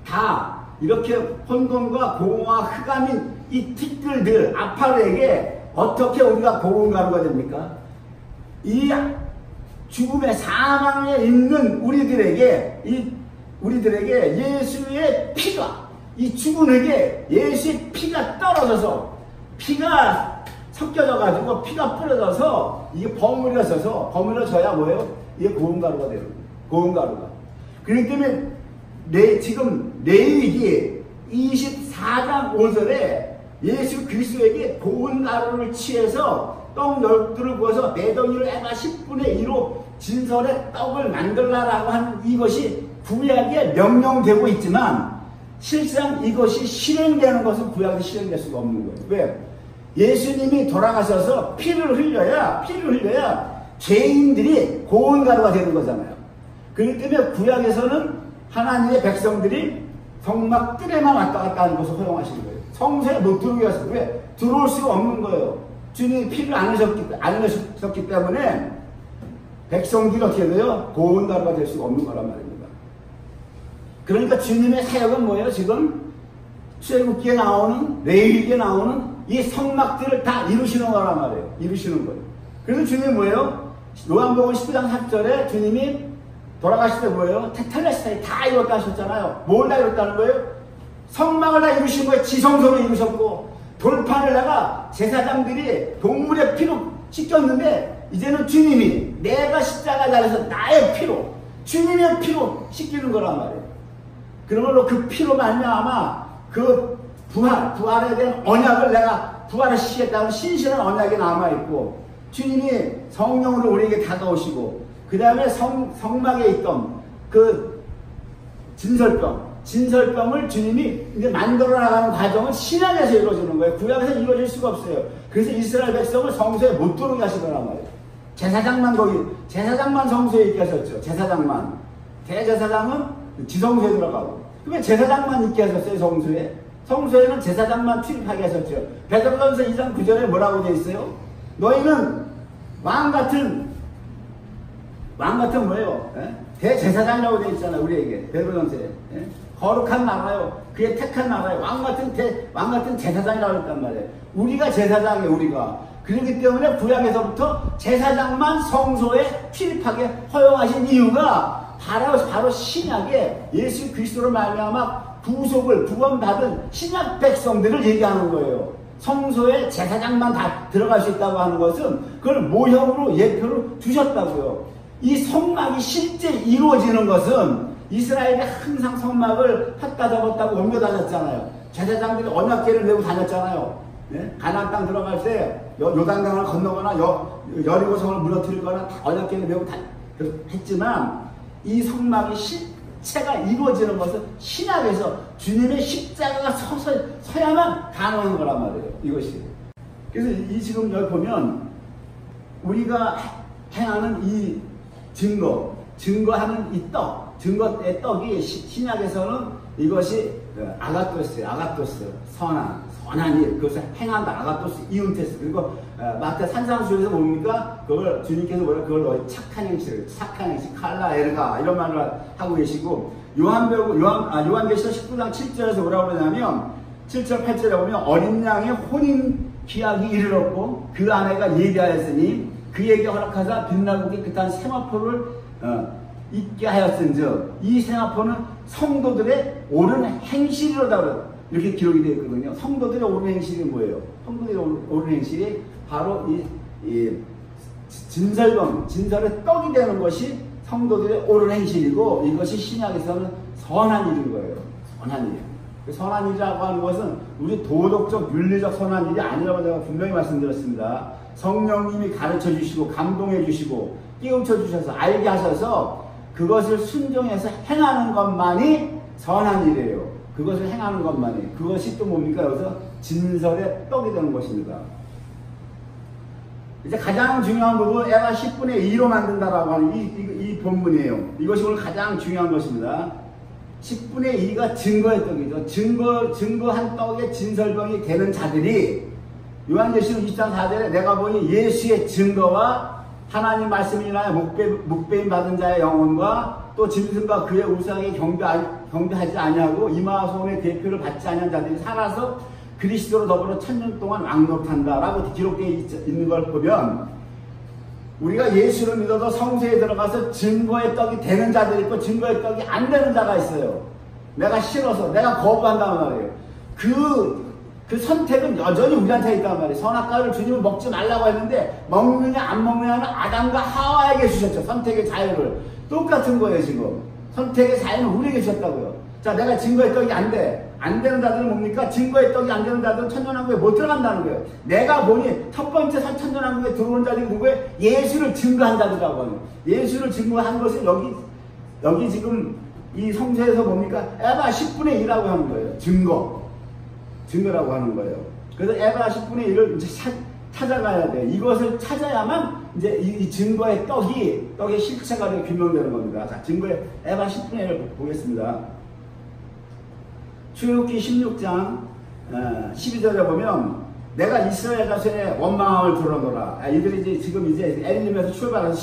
다 이렇게 혼돈과 공허와 흑암인 이 티끌들, 아파르에게 어떻게 우리가 고운 가루가 됩니까? 이 죽음의 사망에 있는 우리들에게 예수의 피가, 이 죽은에게 예수의 피가 떨어져서 피가 섞여져가지고 피가 뿌려져서 이게 버무려져야 뭐예요? 이게 고운 가루가 되는 거예요. 고운 가루가. 그렇기 때문에 지금 레위기 24장 5절에 예수 그리스도에게 고운 가루를 취해서 떡 12를 구워서 네 덩이를 에바 10분의 2로 진설의 떡을 만들라라고 하는 이것이 구약에 명령되고 있지만, 실상 이것이 실행되는 것은 구약에 실행될 수가 없는 거예요. 왜? 예수님이 돌아가셔서 피를 흘려야 죄인들이 고운 가루가 되는 거잖아요. 그렇기 때문에 구약에서는 하나님의 백성들이 성막 뜰에만 왔다 갔다 하는 것을 허용하시는 거예요. 성소에 못 들어오게 하셔서. 왜? 들어올 수가 없는 거예요. 주님이 피를 안 흘렸기 때문에 백성들이 어떻게 돼요? 고운 가루가 될 수가 없는 거란 말입니다. 그러니까 주님의 사역은 뭐예요? 지금 출애굽기에 나오는, 레위기에 나오는 이 성막들을 다 이루시는 거란 말이에요. 이루시는 거예요. 그래서 주님이 뭐예요? 요한복음 19장 4절에 주님이 돌아가실 때 뭐예요? 테텔레스타이 다 이뤘다 하셨잖아요. 뭘 다 이뤘다는 거예요? 성막을 다 이루신 거예요. 지성소를 이루셨고, 돌판을 제사장들이 동물의 피로 씻겼는데, 이제는 주님이 내가 십자가 달려서 나의 피로, 주님의 피로 씻기는 거란 말이에요. 그러므로 그 피로 말미암아 그 부활에 대한 언약을 내가 부활을 시키겠다는 신실한 언약이 남아있고, 주님이 성령으로 우리에게 다가오시고, 그 다음에 성막에 있던 그 진설병, 진설병을 주님이 이제 만들어 나가는 과정은 신약에서 이루어지는 거예요. 구약에서 이루어질 수가 없어요. 그래서 이스라엘 백성을 성소에 못 들어오게 하시더란 말이에요. 제사장만 성소에 있게 하셨죠. 제사장만. 대제사장은 지성소에 들어가고. 그러면 제사장만 있게 하셨어요, 성소에. 성소에는 제사장만 출입하게 하셨죠. 베드로전서 2장 9절에 뭐라고 되어 있어요? 너희는 왕같은 뭐예요? 예? 대제사장이라고 되어 있잖아요, 우리에게. 베드로전서에. 예? 거룩한 나라요. 그의 택한 나라요. 왕같은 제사장이라고 했단 말이에요. 우리가 제사장이에요, 우리가. 그렇기 때문에 구약에서부터 제사장만 성소에 출입하게 허용하신 이유가 바로 신약에 예수 그리스도로 말미암아 구원받은 신약 백성들을 얘기하는 거예요. 성소에 제사장만 다 들어갈 수 있다고 하는 것은 그걸 모형으로 예표로 두셨다고요. 이 성막이 실제 이루어지는 것은 이스라엘이 항상 성막을 폈다 접었다고 옮겨 다녔잖아요. 제사장들이 언약궤를 메고 다녔잖아요. 네? 가나안 땅 들어갈 때 요단강을 건너거나 여리고성을 무너뜨리거나 언약궤를 메고 했지만 이 성막이 실체가 이루어지는 것은 신약에서 주님의 십자가가 서야만 가능한 거란 말이에요. 이것이. 그래서 지금 여기 보면 우리가 행하는 이 증거하는 이 증거의 떡이 신약에서는 이것이 아가토스, 선한 일, 그것을 행한다, 아가토스, 이운테스. 그리고 마태 산상수에서 뭡니까? 그걸 주님께서 그걸 너희 착한 행실, 칼라 에르가 이런 말을 하고 계시고, 요한계시록 19장 7절에서 뭐라고 그러냐면 7절 8절에 보면 어린 양의 혼인 기약이 이르렀고 그 아내가 예비하였으니 그에게 허락하사 빛나고 깨끗한 세마포를 있게 하였은즉 이 세마포는 성도들의 옳은 행실이로다 이렇게 기록이 되어 있거든요. 성도들의 옳은 행실이 뭐예요? 성도들의 옳은 행실이 바로 이 진설의 떡이 되는 것이 성도들의 옳은 행실이고 이것이 신약에서는 선한 일인 거예요. 선한 일. 선한 일이라고 하는 것은 우리 도덕적, 윤리적 선한 일이 아니라고 제가 분명히 말씀드렸습니다. 성령님이 가르쳐 주시고 감동해 주시고 깨우쳐 주셔서 알게 하셔서 그것을 순종해서 행하는 것만이 선한 일이에요. 그것을 행하는 것만이. 그것이 또 뭡니까? 여기서 진설의 떡이 되는 것입니다. 이제 가장 중요한 부분, 에바 10분의 2로 만든다라고 하는 이 본문이에요. 이것이 오늘 가장 중요한 것입니다. 10분의 2가 증거의 떡이죠. 증거한 떡의 진설병이 되는 자들이 요한계시록 20장 4절에 내가 보니 예수의 증거와 하나님 말씀을 인하여 묵배임 받은 자의 영혼과 또 짐승과 그의 우상에 경배하지 아니하고 이마와 손의 대표를 받지 아니한 자들이 살아서 그리스도로 더불어 1000년 동안 왕노릇한다라고 기록되어 있는 걸 보면 우리가 예수를 믿어도 성소에 들어가서 증거의 떡이 되는 자들이 있고 증거의 떡이 안 되는 자가 있어요. 내가 싫어서 내가 거부한다는 말이에요. 그 선택은 여전히 우리한테 있단 말이에요. 선악과를 주님은 먹지 말라고 했는데 먹느냐 안 먹느냐는 아담과 하와에게 주셨죠. 선택의 자유를. 똑같은 거예요 지금. 선택의 자유는 우리에게 주셨다고요. 자, 내가 증거의 떡이 안 돼. 안 되는 자들은 뭡니까? 증거의 떡이 안 되는 자들은 천년왕국에 못 들어간다는 거예요. 내가 보니 첫 번째 천년왕국에 들어오는 자들이 누구예요? 예수를 증거한 자들이라고 하는 거예요. 예수를 증거한 것은 여기 지금 이 성서에서 뭡니까? 에바 10분의 1이라고 하는 거예요. 증거라고 하는 거예요. 그래서 에바 10분의 1을 이제 찾아가야 돼. 이것을 찾아야만 이제 이 증거의 떡의 실체가 규명되는 겁니다. 자, 증거의 에바 10분의 1을 보겠습니다. 출애굽기 16장 12절에 보면 내가 이스라엘 자손의 원망함을 들어노라. 이들이 지금 에릴림에서 출발해서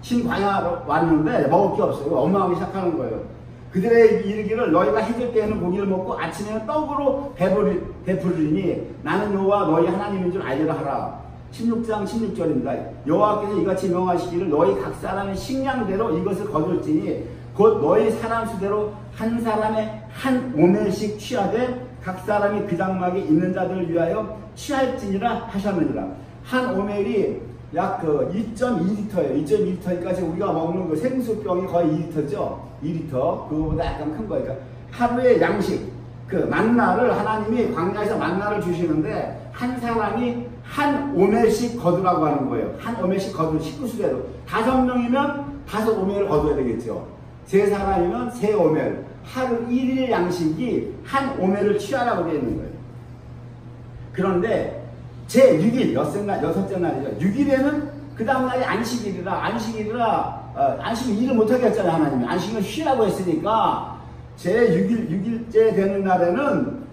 신광야로 왔는데 먹을 게 없어요. 원망하기 시작하는 거예요. 그들의 이르기를 너희가 해질 때에는 고기를 먹고 아침에는 떡으로 배부르니 나는 여호와 너희 하나님인 줄 알리라 하라. 16장 16절입니다. 여호와께서 이같이 명하시기를 너희 각 사람의 식량대로 이것을 거둘지니 곧 너희 사람 수대로 한 사람의 한 오멜씩 취하되 각 사람이 그 장막에 있는 자들을 위하여 취할지니라 하셨느니라. 한 오멜이 약 2.2리터예요. 2.2리터니까 지금 우리가 먹는 그 생수병이 거의 2리터죠. 2리터. 그거보다 약간 큰 거니까. 하루의 양식, 그 만나를 하나님이 광야에서 만나를 주시는데 한 사람이 한 오멜씩 거두라고 하는 거예요. 한 오멜씩 거두 식구수대로. 5명이면 5 오멜을 거둬야 되겠죠. 제사가 아니면 세 오멜, 하루 1일 양식이 한 오멜을 취하라고 되어 있는 거예요. 그런데 제 6일, 여섯째 날이죠. 6일에는 그 다음날이 안식일이라 안식일 일을 못하게 했잖아요. 하나님이 안식일을 쉬라고 했으니까 제 6일째 되는 날에는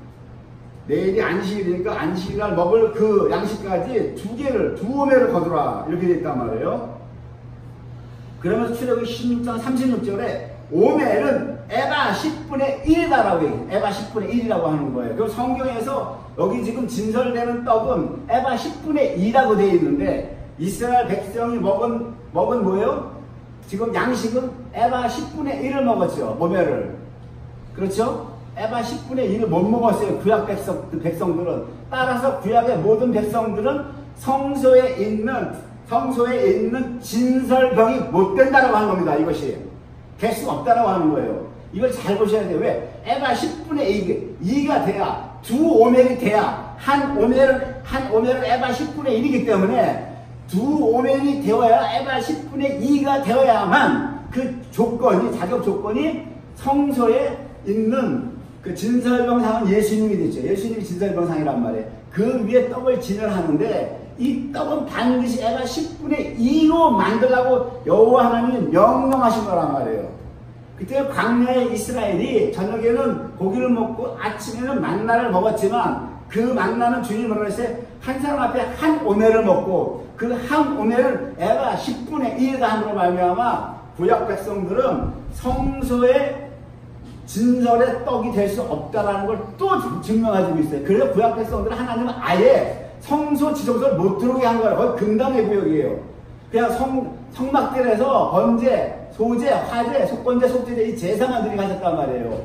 내일이 안식일이니까 안식일날 먹을 그 양식까지 두 오멜을 거두라 이렇게 돼 있단 말이에요. 그러면서 출애굽기 16장 36절에 오멜은 에바 10분의 1이다라고 얘기해요. 에바 10분의 1이라고 하는 거예요. 그럼 성경에서 여기 지금 진설되는 떡은 에바 10분의 2라고 되어 있는데 이스라엘 백성이 먹은 뭐예요? 지금 양식은 에바 10분의 1을 먹었죠. 오멜을. 그렇죠? 에바 10분의 1을 못 먹었어요. 구약 백성들은. 따라서 구약의 모든 백성들은 성소에 있는 진설병이 못 된다라고 하는 겁니다. 이것이. 될 수 없다라고 하는 거예요. 이걸 잘 보셔야 돼요. 왜? 에바 10분의 2가 돼야, 두 오멜이 돼야, 한 오멜은 에바 10분의 1이기 때문에 두 오멜이 되어야 에바 10분의 2가 되어야만 그 조건이, 자격 조건이 성소에 있는 그 진설병상은 예수님이 됐죠. 예수님이 진설병상이란 말이에요. 그 위에 떡을 진열하는데 이 떡은 반드시 에바 10분의 2로 만들라고 여호와 하나님이 명령하신 거란 말이에요. 그때 광야의 이스라엘이 저녁에는 고기를 먹고 아침에는 만나를 먹었지만 그 만나는 주님이 뭐라고 했어요? 한 사람 앞에 한 오멜을 먹고 그 한 오멜을 에바 10분의 1을 함으로 말미암아 구약 백성들은 성소의 진설의 떡이 될 수 없다라는 걸 또 증명해주고 있어요. 그래서 구약 백성들은 하나님은 아예 성소 지성소를 못 들어오게 한 거예요. 거의 금단의 구역이에요. 그냥 성막들에서 번제, 소제, 화제, 속건제, 속제제 이 제사만 드리게 하셨단 말이에요.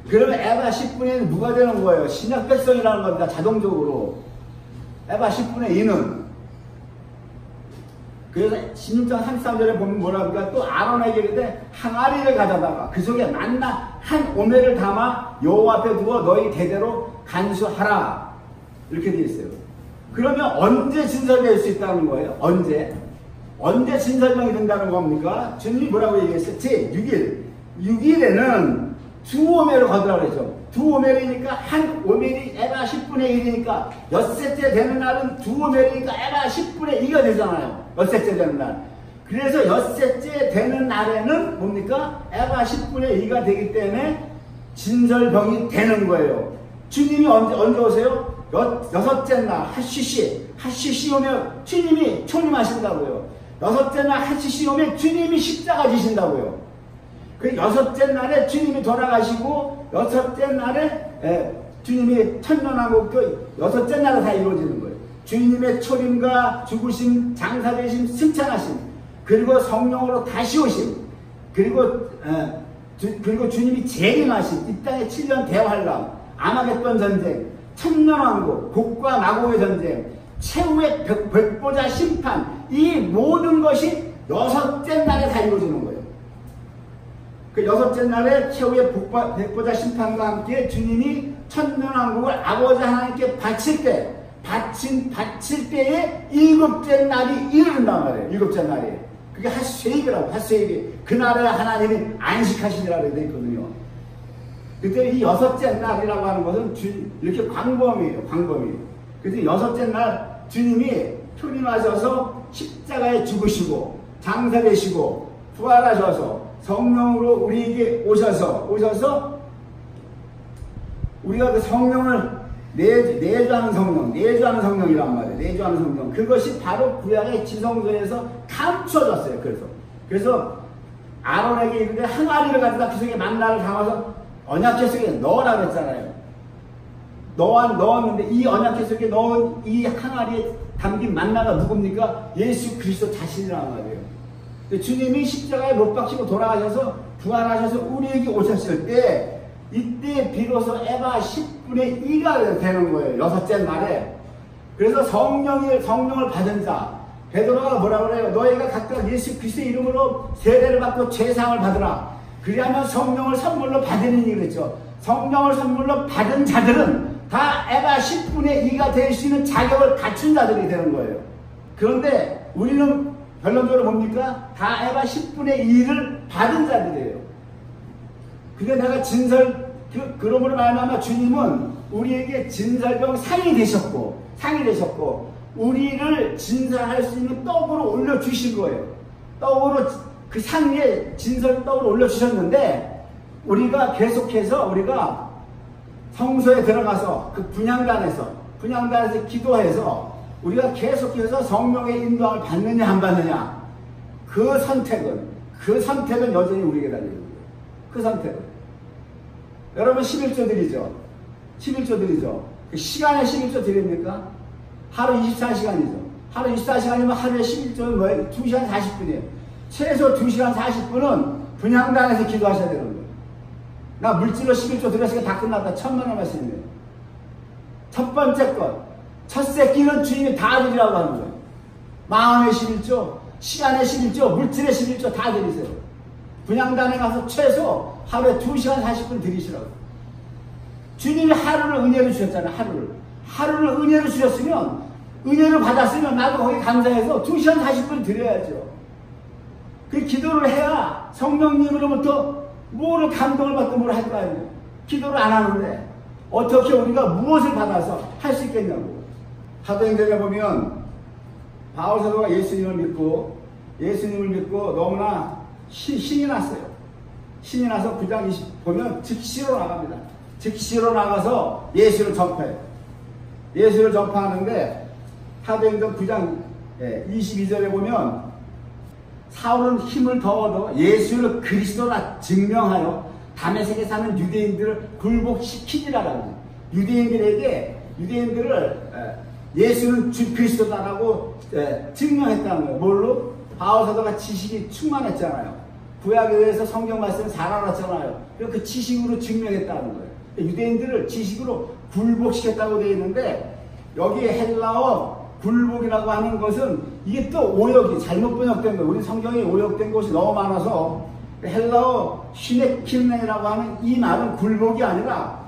그러면 에바 10분의 1은 누가 되는 거예요? 신약 백성이라는 겁니다. 자동적으로. 에바 10분의 2는. 그래서 16장 33절에 보면 뭐라 그러니까 또 아론에게 이르되 항아리를 가져다가 그 속에 만나 한 오멜을 담아 여호와 앞에 두어 너희 대대로 간수하라. 이렇게 되어 있어요. 그러면 언제 진설될 수 있다는 거예요? 언제 진설병이 된다는 겁니까? 주님이 뭐라고 얘기했어요? 제 6일에는 두 오멜을 거두라고 그랬죠. 두 오멜이니까 한 오멜이 에바 10분의 1이니까 엿새째 되는 날은 두 오멜이니까 에바 10분의 2가 되잖아요. 엿새째 되는 날. 그래서 엿새째 되는 날에는 뭡니까? 에바 10분의 2가 되기 때문에 진설병이 되는 거예요. 주님이 언제 오세요? 여섯째 날 핫시시 오면 주님이 초림하신다고요. 여섯째 날 핫시시 오면 주님이 십자가 지신다고요. 그 여섯째 날에 주님이 돌아가시고 여섯째 날에 주님이 천년왕국도 여섯째 날에 다 이루어지는 거예요. 주님의 초림과 죽으심, 장사되심, 승천하심, 그리고 성령으로 다시 오심, 그리고 주님이 재림하심, 이 땅에 7년 대환란, 아마겟돈 전쟁, 천년왕국, 곡과 마곡의 전쟁, 최후의 백보자 심판, 이 모든 것이 여섯째 날에 다 이루어지는 거예요. 그 여섯째 날에 최후의 백보자 심판과 함께 주님이 천년왕국을 아버지 하나님께 바칠 때에 일곱째 날이 이른단 말이에요. 일곱째 날이. 그게 핫쉐이비라고, 핫쉐이비. 그날에 하나님이 안식하시리라고 되어 있거든요. 그때 이 여섯째 날이라고 하는 것은 이렇게 광범위예요. 광범위. 그래서 여섯째 날 주님이 초림하셔서 십자가에 죽으시고 장사되시고 부활하셔서 성령으로 우리에게 오셔서 우리가 그 성령을 내주하는 성령이란 말이에요. 내주하는 성령. 그것이 바로 구약의 지성소에서 감춰졌어요. 그래서 아론에게 이르되 항아리를 가져다 그 속에 만나를 담아서 언약궤 속에 넣으라고 했잖아요. 넣었는데 이 언약궤 속에 넣은 이 항아리에 담긴 만나가 누굽니까? 예수 그리스도 자신이란 말이에요. 주님이 십자가에 못 박히고 돌아가셔서 부활하셔서 우리에게 오셨을 때 이때 비로소 에바 10분의 2가 되는 거예요. 여섯째 날에. 그래서 성령을 받은 자 베드로가 뭐라고 그래요? 너희가 각각 예수 그리스도의 이름으로 세례를 받고 죄사함을 받으라. 그리하면 성령을 선물로 받으리니 그랬죠. 성령을 선물로 받은 자들은 다 에바 10분의 2가 될 수 있는 자격을 갖춘 자들이 되는 거예요. 그런데 우리는 결론적으로 뭡니까? 다 에바 10분의 1을 받은 자들이에요. 그게 내가 그러므로 말하면 주님은 우리에게 진설병 상이 되셨고, 우리를 진설할 수 있는 떡으로 올려주신 거예요. 떡으로, 그 상에 진설떡으로 올려주셨는데, 우리가 계속해서 우리가 성소에 들어가서 그 분향단에서 기도해서 우리가 계속해서 성령의 인도함을 받느냐 안 받느냐, 그 선택은 여전히 우리에게 달려있는 거예요. 그 선택은. 여러분 11조 드리죠. 그 시간에 11조 드립니까? 하루 24시간이죠. 하루 24시간이면 하루에 11조는 뭐예요? 2시간 40분이에요. 최소 2시간 40분은 분향단에서 기도하셔야 되는 거예요. 나 물질로 11조 드렸으니까 다 끝났다. 1000만원 말씀이에요. 첫 번째 것. 첫째 끼는 주님이 다 드리라고 하는 거예요. 마음의 11조, 시간의 11조, 물질의 11조 다 드리세요. 분향단에 가서 최소 하루에 2시간 40분 드리시라고. 주님이 하루를 은혜로 주셨잖아요. 하루를 은혜로 주셨으면, 은혜를 받았으면 나도 거기 감사해서 2시간 40분 드려야죠. 그 기도를 해야 성령님으로부터 뭐를 감동을 받고 뭘 할 거 아니에요. 기도를 안 하는데 어떻게 우리가 무엇을 받아서 할 수 있겠냐고. 사도행전에 보면 바울 사도가 예수님을 믿고 너무나 신이 났어요. 신이 나서 9장 20 보면 즉시로 나갑니다. 즉시로 나가서 예수를 전파해요. 예수를 전파하는데 사도행전 9장 22절에 보면 사울은 힘을 더 얻어 예수를 그리스도라 증명하여 다메섹에 사는 유대인들을 굴복시키니라라고. 유대인들을 예수는 주 그리스도다라고 증명했다는 거예요. 뭘로? 바울 사도가 지식이 충만했잖아요. 구약에 대해서 성경 말씀을 잘 알았잖아요. 그 지식으로 증명했다는 거예요. 유대인들을 지식으로 굴복시켰다고 되어 있는데, 여기 헬라어 굴복이라고 하는 것은 이게 또 오역이 잘못 번역된 거예요. 우리 성경에 오역된 것이 너무 많아서 헬라어 시네킬네라고 하는 이 말은 굴복이 아니라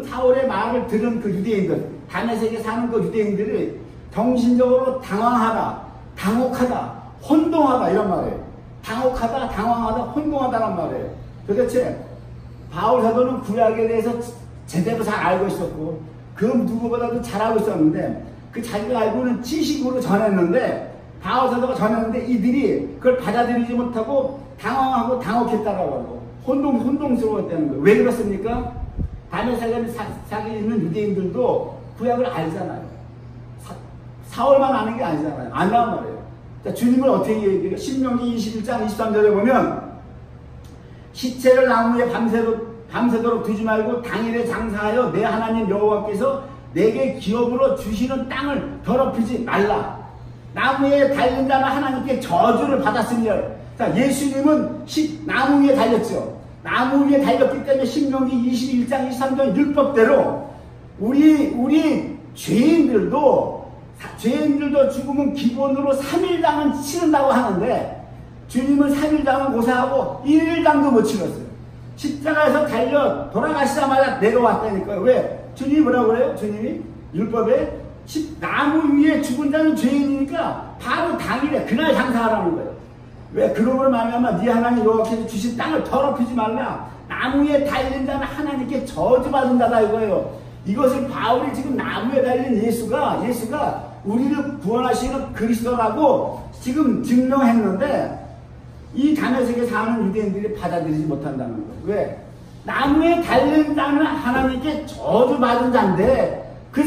사울의 말을 들은 그 유대인들, 다메섹에 사는 그 유대인들이 정신적으로 당혹하다, 혼동하다 이런 말이에요. 당황하다, 혼동하다란 말이에요. 도대체 바울 사도는 구약에 대해서 제대로 잘 알고 있었고 그 누구보다도 잘 알고 있었는데, 그 자기가 알고 있는 지식으로 전했는데, 바울 사도가 전했는데 이들이 그걸 받아들이지 못하고 당황하고 당혹했다라고 하고 혼동스러웠다는 거예요. 왜 그렇습니까? 다메섹에 있는 유대인들도 구약을 알잖아요. 사울만 아는 게 아니잖아요. 안다는 말이에요. 자, 주님을 어떻게 얘기해요? 신명기 21장 23절에 보면 시체를 나무에 밤새도록 두지 말고 당일에 장사하여 내 하나님 여호와께서 내게 기업으로 주시는 땅을 더럽히지 말라. 나무에 달린 자는 하나님께 저주를 받았으니. 자, 예수님은 나무 위에 달렸죠. 나무 위에 달렸기 때문에 신명기 21장 23절 율법대로 우리 죄인들도 죽으면 기본으로 3일당은 치른다고 하는데, 주님은 3일당은 고사하고 1일당도 못 치렀어요. 십자가에서 달려 돌아가시자마자 내려왔다니까요. 왜? 주님이 뭐라고 그래요? 주님이 율법에 나무 위에 죽은 자는 죄인이니까 바로 당일에 그날 장사하라는 거예요. 왜? 그러므로 말하면 네 하나님 여호와께서 주신 땅을 더럽히지 말라. 나무 위에 달린 자는 하나님께 저주받은 자다 이거예요. 이것을 바울이 지금 나무에 달린 예수가 우리를 구원하시는 그리스도라고 지금 증명했는데, 이 다메섹에 사는 유대인들이 받아들이지 못한다는 거예요. 왜? 나무에 달린 자는 하나님께 저주받은 자인데, 그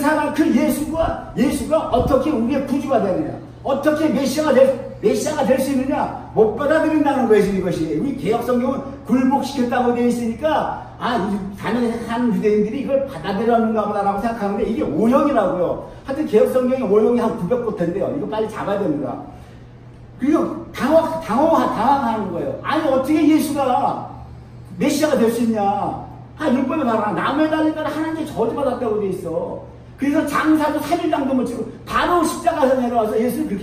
예수가 어떻게 우리의 구주가 되느냐, 어떻게 메시아가 될 수 있느냐, 못 받아들인다는 거예요. 이것이 우리 개혁성경은 굴복시켰다고 되어 있으니까 이 다메섹에 사는 유대인들이 이걸 받아들였는가 보다라고 생각하는데, 이게 오역이라고요. 하여튼 개혁성경에 오역이 한 900곳인데요. 이거 빨리 잡아야 됩니다. 그리고 당황하는 거예요. 아니 어떻게 예수가 메시아가 될 수 있냐. 율법에 봐라. 나무에 달린 자는 하나님께 저주받았다고 되어 있어. 그래서 장사도 3일당도 못 치고 바로 십자가에서 내려와서 예수를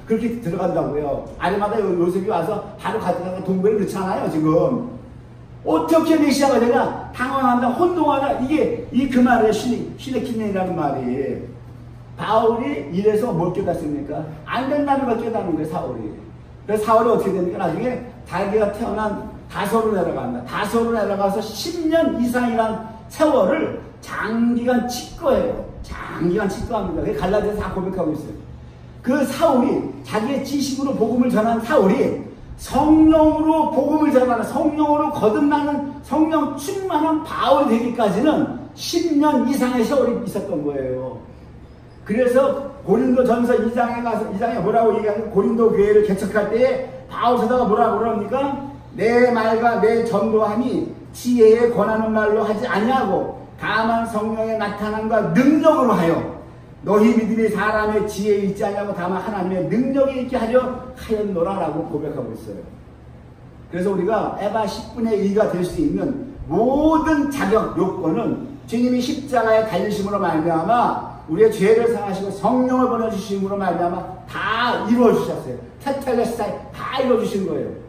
그렇게 들어간다고요. 아리마다 요셉이 와서 바로 가져가서 동거를 그렇잖아요. 지금 어떻게 메시아가 되냐. 당황한다, 혼동하다. 이게 그 말이에요. 시네키네이라는 말이. 바울이 이래서 뭘 깨닫습니까? 안 된다는 걸 깨닫는 거예요, 사울이. 그래서 사울이 어떻게 됩니까? 나중에 자기가 태어난 다소로 내려간다. 다소로 내려가서 10년 이상이란 세월을 장기간 칙거해요. 장기간 칙거합니다. 그게 갈라디아서 다 고백하고 있어요. 그 사울이, 자기의 지식으로 복음을 전한 사울이 성령으로 복음을 전하는, 성령으로 거듭나는 성령 충만한 바울이 되기까지는 10년 이상의 세월이 있었던 거예요. 그래서 고린도전서 2장에 뭐라고 얘기하면, 고린도 교회를 개척할 때에 바울 사도가 뭐라고 그럽니까? 내 말과 내 전도함이 지혜에 권하는 말로 하지 아니하고 다만 성령의 나타남과 능력으로 하여 너희 믿음이 사람의 지혜에 있지 아니하고 다만 하나님의 능력이 있게 하려 하였노라라고 고백하고 있어요. 그래서 우리가 에바 10분의 2가 될 수 있는 모든 자격 요건은 주님이 십자가에 달리심으로 말미암아 우리의 죄를 사하시고 성령을 보내주심으로 말미암아 다 이루어주셨어요. 테텔레스타이 다 이루어주신 거예요.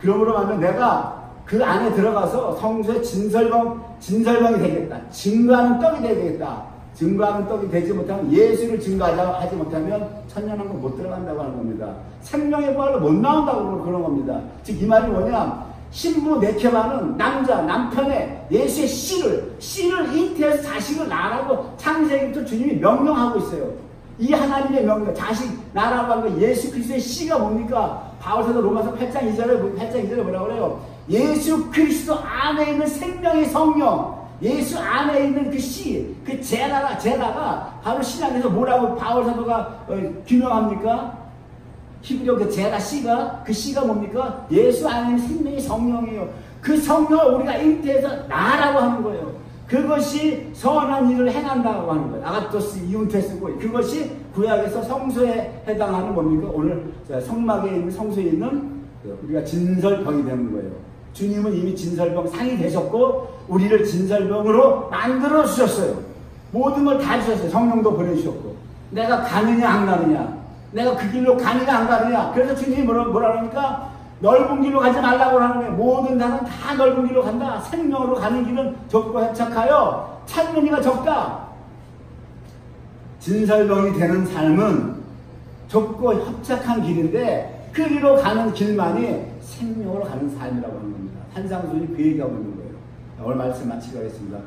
그러므로 말하면 내가 그 안에 들어가서 성소의 진설병이 되겠다. 증거하는 떡이 되겠다. 증거하는 떡이 되지 못하면, 예수를 증거하지 못하면 천년왕국 못 들어간다고 하는 겁니다. 생명의 부활로 못 나온다고 그런 겁니다. 즉 이 말이 뭐냐, 신부 네케마는 남편의 예수의 씨를 잉태해서 자식을 낳으라고 창세기부터 주님이 명령하고 있어요. 이 하나님의 명령, 자식 낳으라고 하는 거, 예수 그리스도의 씨가 뭡니까? 바울사도 로마서 8장 2절에 뭐라고 그래요? 예수 그리스도 안에 있는 생명의 성령, 예수 안에 있는 그 씨, 그 제라가 바로 신약에서 뭐라고 바울사도가 규명합니까? 히브리어 그 제라 씨가, 그 씨가 뭡니까? 예수 안에 있는 생명의 성령이에요. 그 성령을 우리가 잉태해서 나라고 하는 거예요. 그것이 선한 일을 행한다고 하는 거예요. 아가토스 이운테스고, 그것이 구약에서 성소에 해당하는 뭡니까? 오늘 성막에 있는, 성소에 있는 우리가 진설병이 되는 거예요. 주님은 이미 진설병 상이 되셨고 우리를 진설병으로 만들어 주셨어요. 모든 걸 다 주셨어요. 성령도 보내주셨고. 내가 가느냐 안 가느냐, 내가 그 길로 가느냐 안 가느냐. 그래서 주님이 뭐라 그러니까 넓은 길로 가지 말라고 하는 거예요. 모든 자는 다 넓은 길로 간다. 생명으로 가는 길은 좁고 협착하여 찾는 이가 적다. 진설병이 되는 삶은 좁고 협착한 길인데 그 길로 가는 길만이 생명으로 가는 삶이라고 하는 겁니다. 한상순이 그 얘기하고 있는 거예요. 오늘 말씀 마치겠습니다.